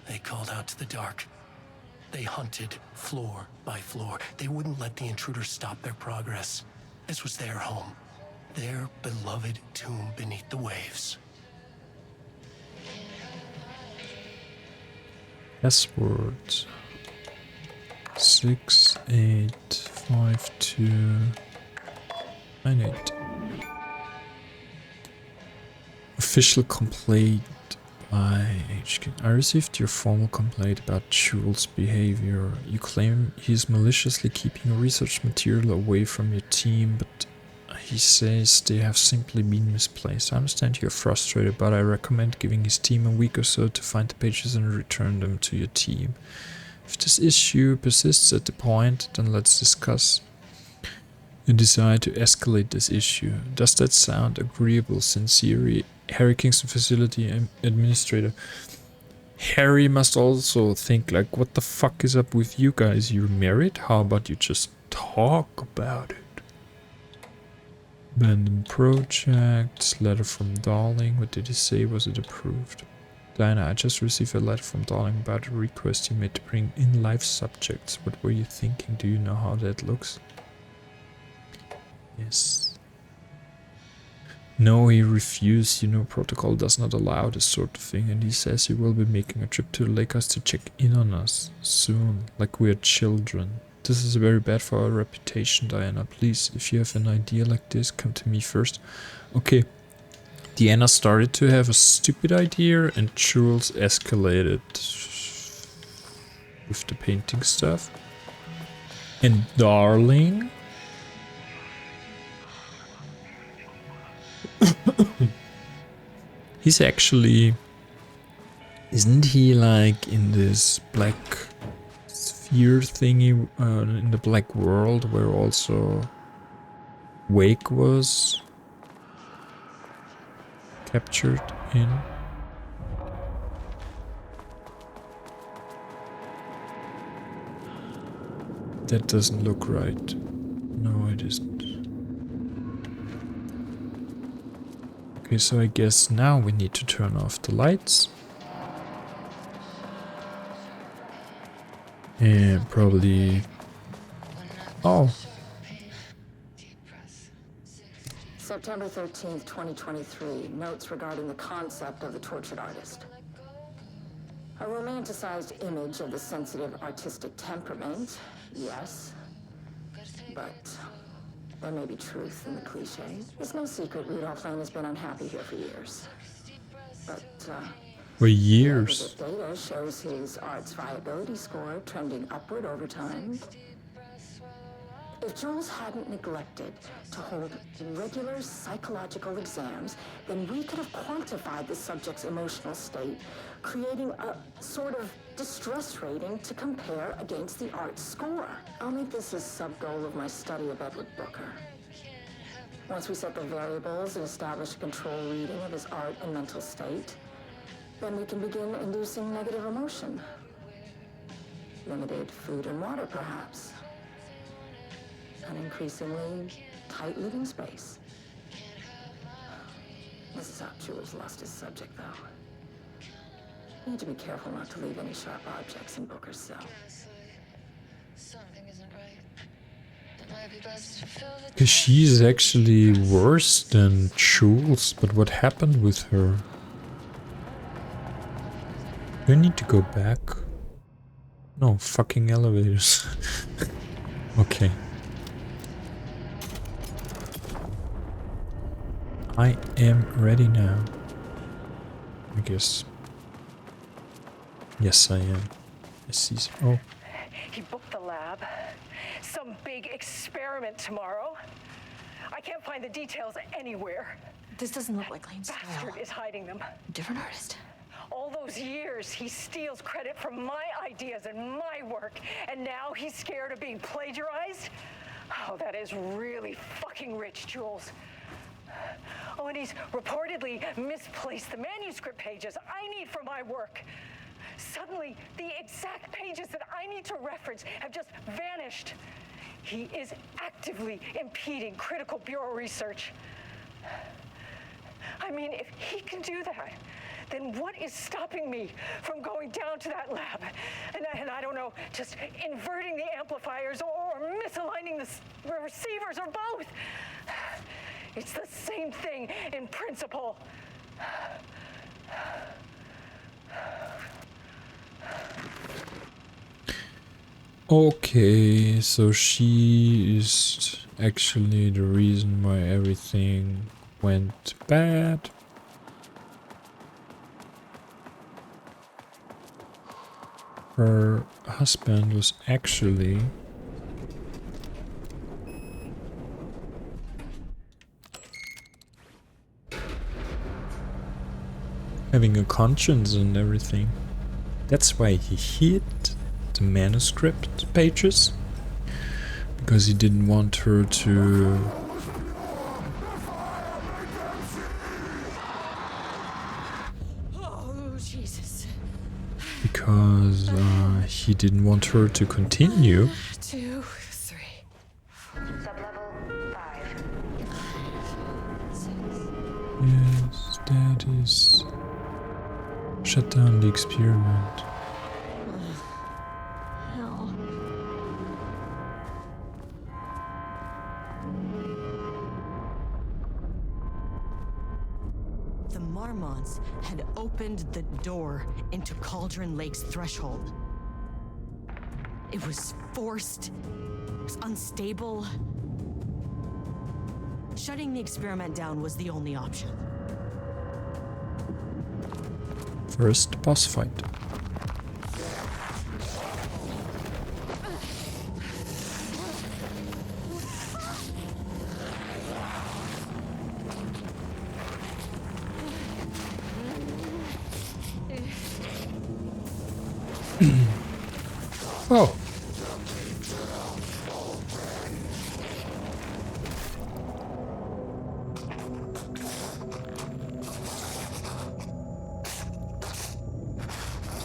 they called out to the dark. They hunted floor by floor. They wouldn't let the intruders stop their progress. This was their home. Their beloved tomb beneath the waves. Password 685298. Official complaint by HK. I received your formal complaint about Jules' behavior. You claim he's maliciously keeping research material away from your team, but he says they have simply been misplaced. I understand you're frustrated, but I recommend giving his team a week or so to find the pages and return them to your team. If this issue persists at the point, then let's discuss your desire to escalate this issue. Does that sound agreeable? Sincerely, Harry Kingston, Facility Administrator. Harry must also think like, what the fuck is up with you guys? You're married? How about you just talk about it? Abandoned project, letter from Darling. What did he say? Was it approved? Diana, I just received a letter from Darling about a request you made to bring in live subjects. What were you thinking? Do you know how that looks? Yes. No, he refused. You know, protocol does not allow this sort of thing, and he says he will be making a trip to the Lakers to check in on us soon, like we are children. This is very bad for our reputation, Diana. Please, if you have an idea like this, come to me first. Okay. Diana started to have a stupid idea, and Jules escalated with the painting stuff. And Darling... He's actually... Isn't he like in this black sphere thingy in the black world where also Wake was captured in? That doesn't look right. No, it isn't. Okay, so I guess now we need to turn off the lights. And probably... Oh. September 13th, 2023. Notes regarding the concept of the tortured artist. A romanticized image of the sensitive artistic temperament, yes. But there may be truth in the cliche. It's no secret Rudolph Lane has been unhappy here for years. But, for years. The data shows his art's viability score trending upward over time. If Jules hadn't neglected to hold regular psychological exams, then we could have quantified the subject's emotional state, creating a sort of distress rating to compare against the art's score. I'll make this a sub-goal of my study of Edward Booker. Once we set the variables and establish a control reading of his art and mental state, then we can begin inducing negative emotion. Limited food and water, perhaps. An increasingly tight living space. This is how Jules lost his subject, though. You need to be careful not to leave any sharp objects in Booker's cell. Because she's actually worse than Jules, but what happened with her? Do I need to go back? No, fucking elevators. Okay. I am ready now. I guess. Yes, I am. I see. Oh. He booked the lab. Some big experiment tomorrow. I can't find the details anywhere. This doesn't look like Lane's Bastard style. is hiding them. Different artist. All those years, he steals credit for my ideas and my work, and now he's scared of being plagiarized? Oh, that is really fucking rich, Jules. Oh, and he's reportedly misplaced the manuscript pages I need for my work. Suddenly, the exact pages that I need to reference have just vanished. He is actively impeding critical bureau research. I mean, if he can do that, then what is stopping me from going down to that lab? And I don't know, just inverting the amplifiers or misaligning the receivers or both. It's the same thing in principle. Okay, so she is actually the reason why everything went bad. Her husband was actually having a conscience and everything. That's why he hid the manuscript pages, because he didn't want her to because he didn't want her to continue. 2, 3. Sublevel 5. it is. Shut down the experiment. Hell. The Marmonts had opened the door into Cauldron Lake's threshold. It was forced. It was unstable. Shutting the experiment down was the only option. First boss fight. Oh.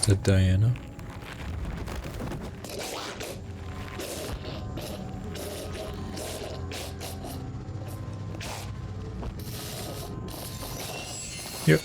Is that Diana? Yep.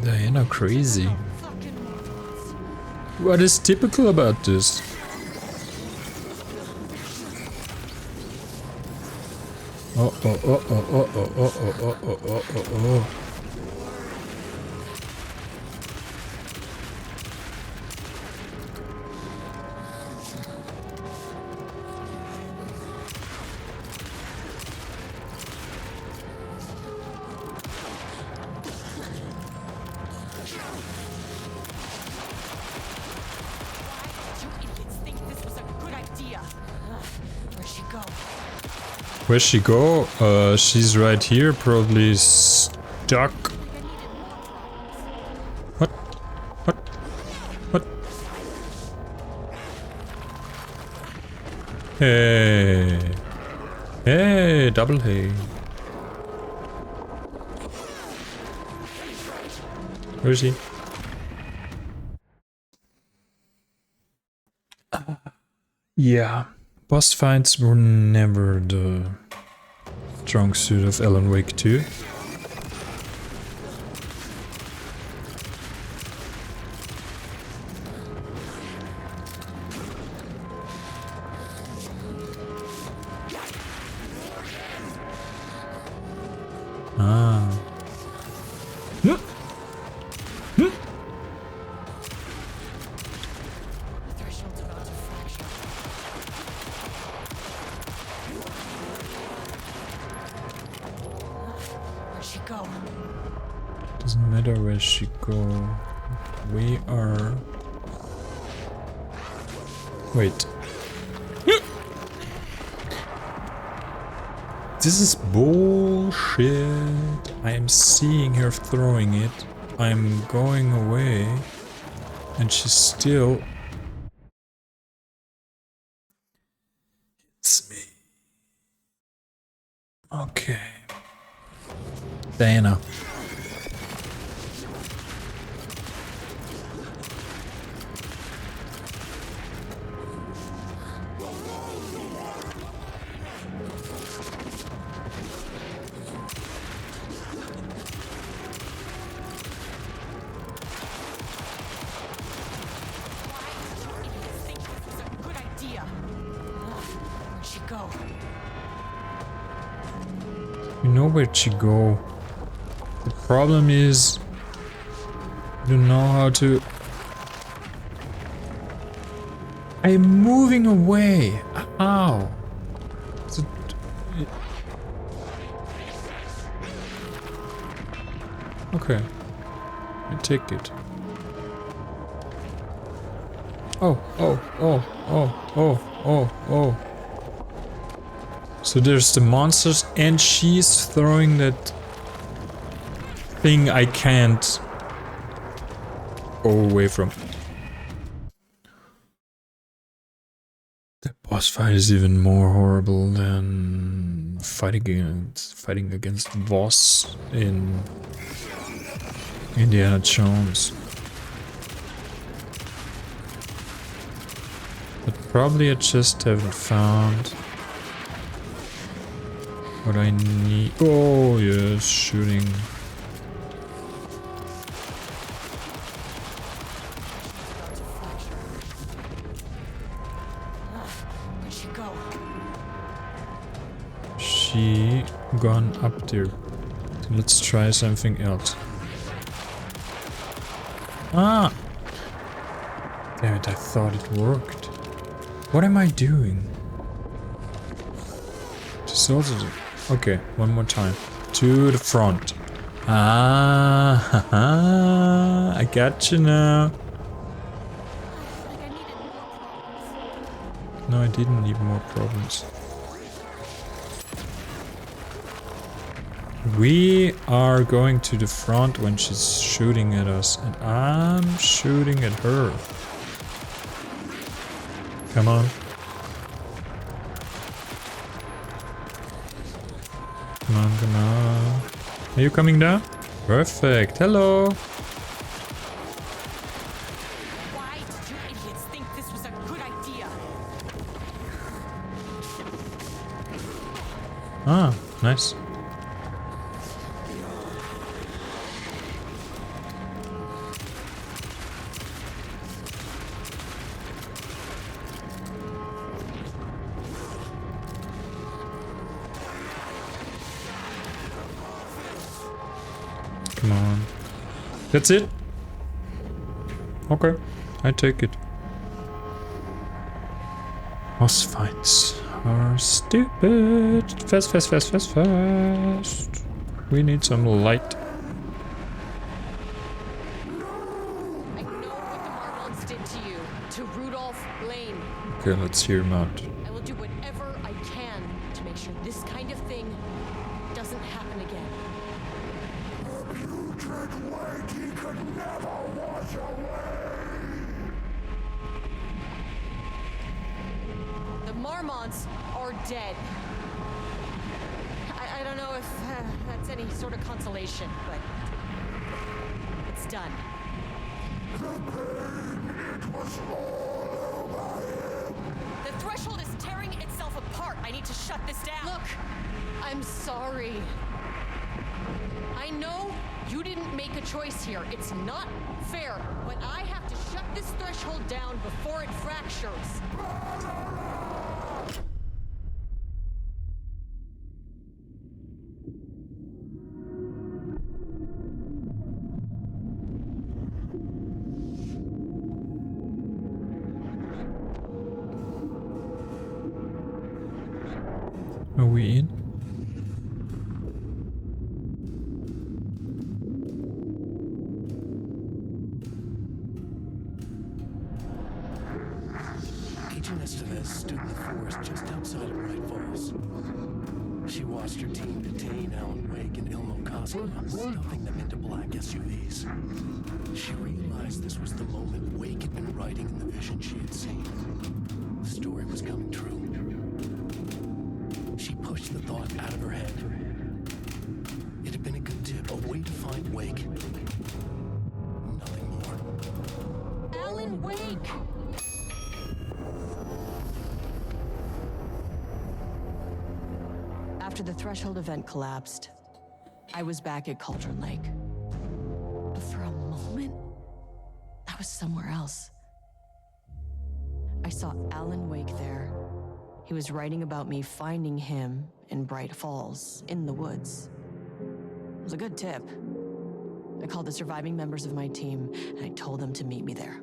Diana crazy. What is typical about this? Oh, oh, oh, oh, oh, oh, oh, oh, oh, oh, oh, oh. Where'd she go? She's right here, probably stuck. What? What? What? Hey. Hey, double hey. Where is he? Yeah. Boss fights were never the strong suit of Alan Wake 2. Ah. Doesn't matter where she go. We are... Wait. This is bullshit. I am seeing her throwing it. I'm going away. And she's still... It's me. Okay. Diana. You know where'd she go. The problem is... I don't know how to... I'm moving away. How? Okay. I take it. Oh. So there's the monsters and she's throwing that thing I can't go away from. The boss fight is even more horrible than fighting against the boss in Indiana Jones. But probably I just haven't found what I need. Oh yes, shooting. Where'd she go? She gone up there. Let's try something else. Ah! Damn it, I thought it worked. What am I doing? Just also do. Okay, one more time. To the front. Ah, haha, I got you now. No, I didn't need more problems. We are going to the front when she's shooting at us, and I'm shooting at her. Come on. Come on, come on. Are you coming down? Perfect. Hello. Why did you idiots think this was a good idea? Ah, nice. Come on. That's it? Okay, I take it. Boss fights are stupid. Fast, fast, fast, fast, fast. We need some light. I know what the Marvels did to you, to Rudolph Lane. Okay, let's hear him out. I will do whatever I can to make sure this kind of thing doesn't happen again. He could never wash away. The Marmonts are dead. I don't know if that's any sort of consolation, but it's done. The threshold is tearing itself apart. I need to shut this down. Look, I'm sorry. I know you didn't make a choice here. It's not fair, but I have to shut this threshold down before it fractures. Are we in? Agent Estevez stood in the forest just outside of Bright Falls. She watched her team detain Alan Wake and Ilmo Cosmo, stuffing them into black SUVs. She realized this was the moment Wake had been writing in the vision she had seen. The story was coming true. She pushed the thought out of her head. It had been a good tip, a way to find Wake. Nothing more. Alan Wake! After the Threshold event collapsed, I was back at Cauldron Lake. But for a moment, I was somewhere else. I saw Alan Wake there. He was writing about me finding him in Bright Falls, in the woods. It was a good tip. I called the surviving members of my team, and I told them to meet me there.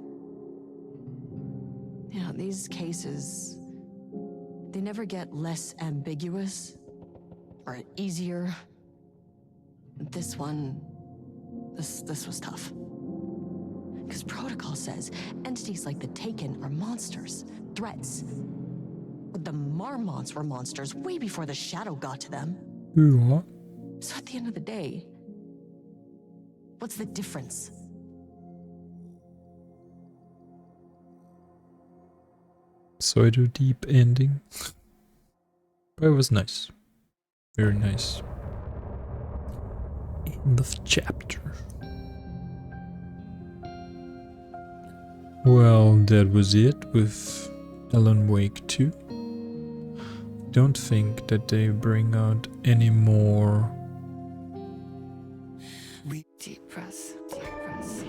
You know, these cases, they never get less ambiguous or easier. This one, This was tough. Because Protocol says entities like the Taken are monsters, threats. But the Marmonts were monsters way before the Shadow got to them. Yeah. So at the end of the day, what's the difference? Pseudo deep ending. But it was nice. Very nice. End of chapter. Well, that was it with Alan Wake 2. Don't think that they bring out any more Deep press, deep press.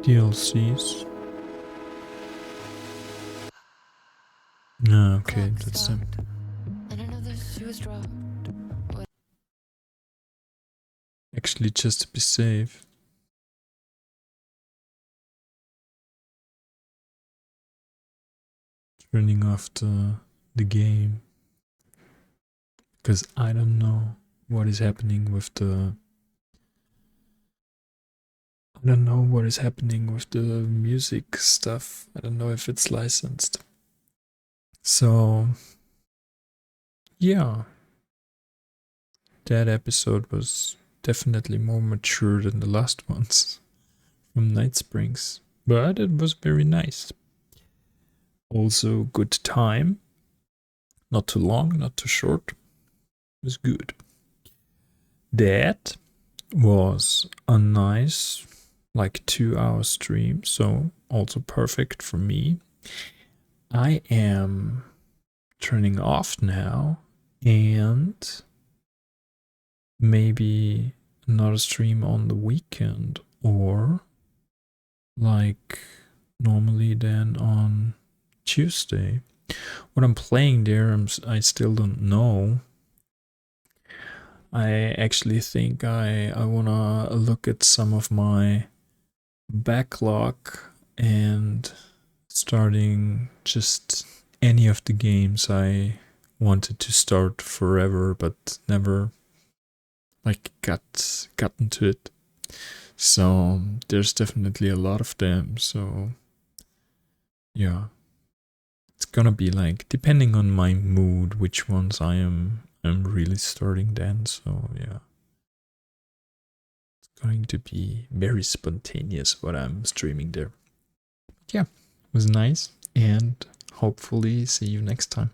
DLCs. Ah, okay, that's them. And another shoe was dropped. Actually, just to be safe. Turning off the game. Because I don't know what is happening with the... I don't know what is happening with the music stuff. I don't know if it's licensed. So, yeah. That episode was definitely more mature than the last ones from Night Springs. But it was very nice. Also, good time. Not too long, not too short. It was good. That was a nice, like 2-hour stream, so also perfect for me. I am turning off now, and maybe another stream on the weekend, or like normally then on Tuesday. What I'm playing there, I still don't know. I actually think I wanna look at some of my backlog and starting just any of the games I wanted to start forever but never like gotten to it. So there's definitely a lot of them, so yeah. It's gonna be like depending on my mood which ones I'm really starting then, so yeah. It's going to be very spontaneous what I'm streaming there. But yeah, it was nice, and hopefully see you next time.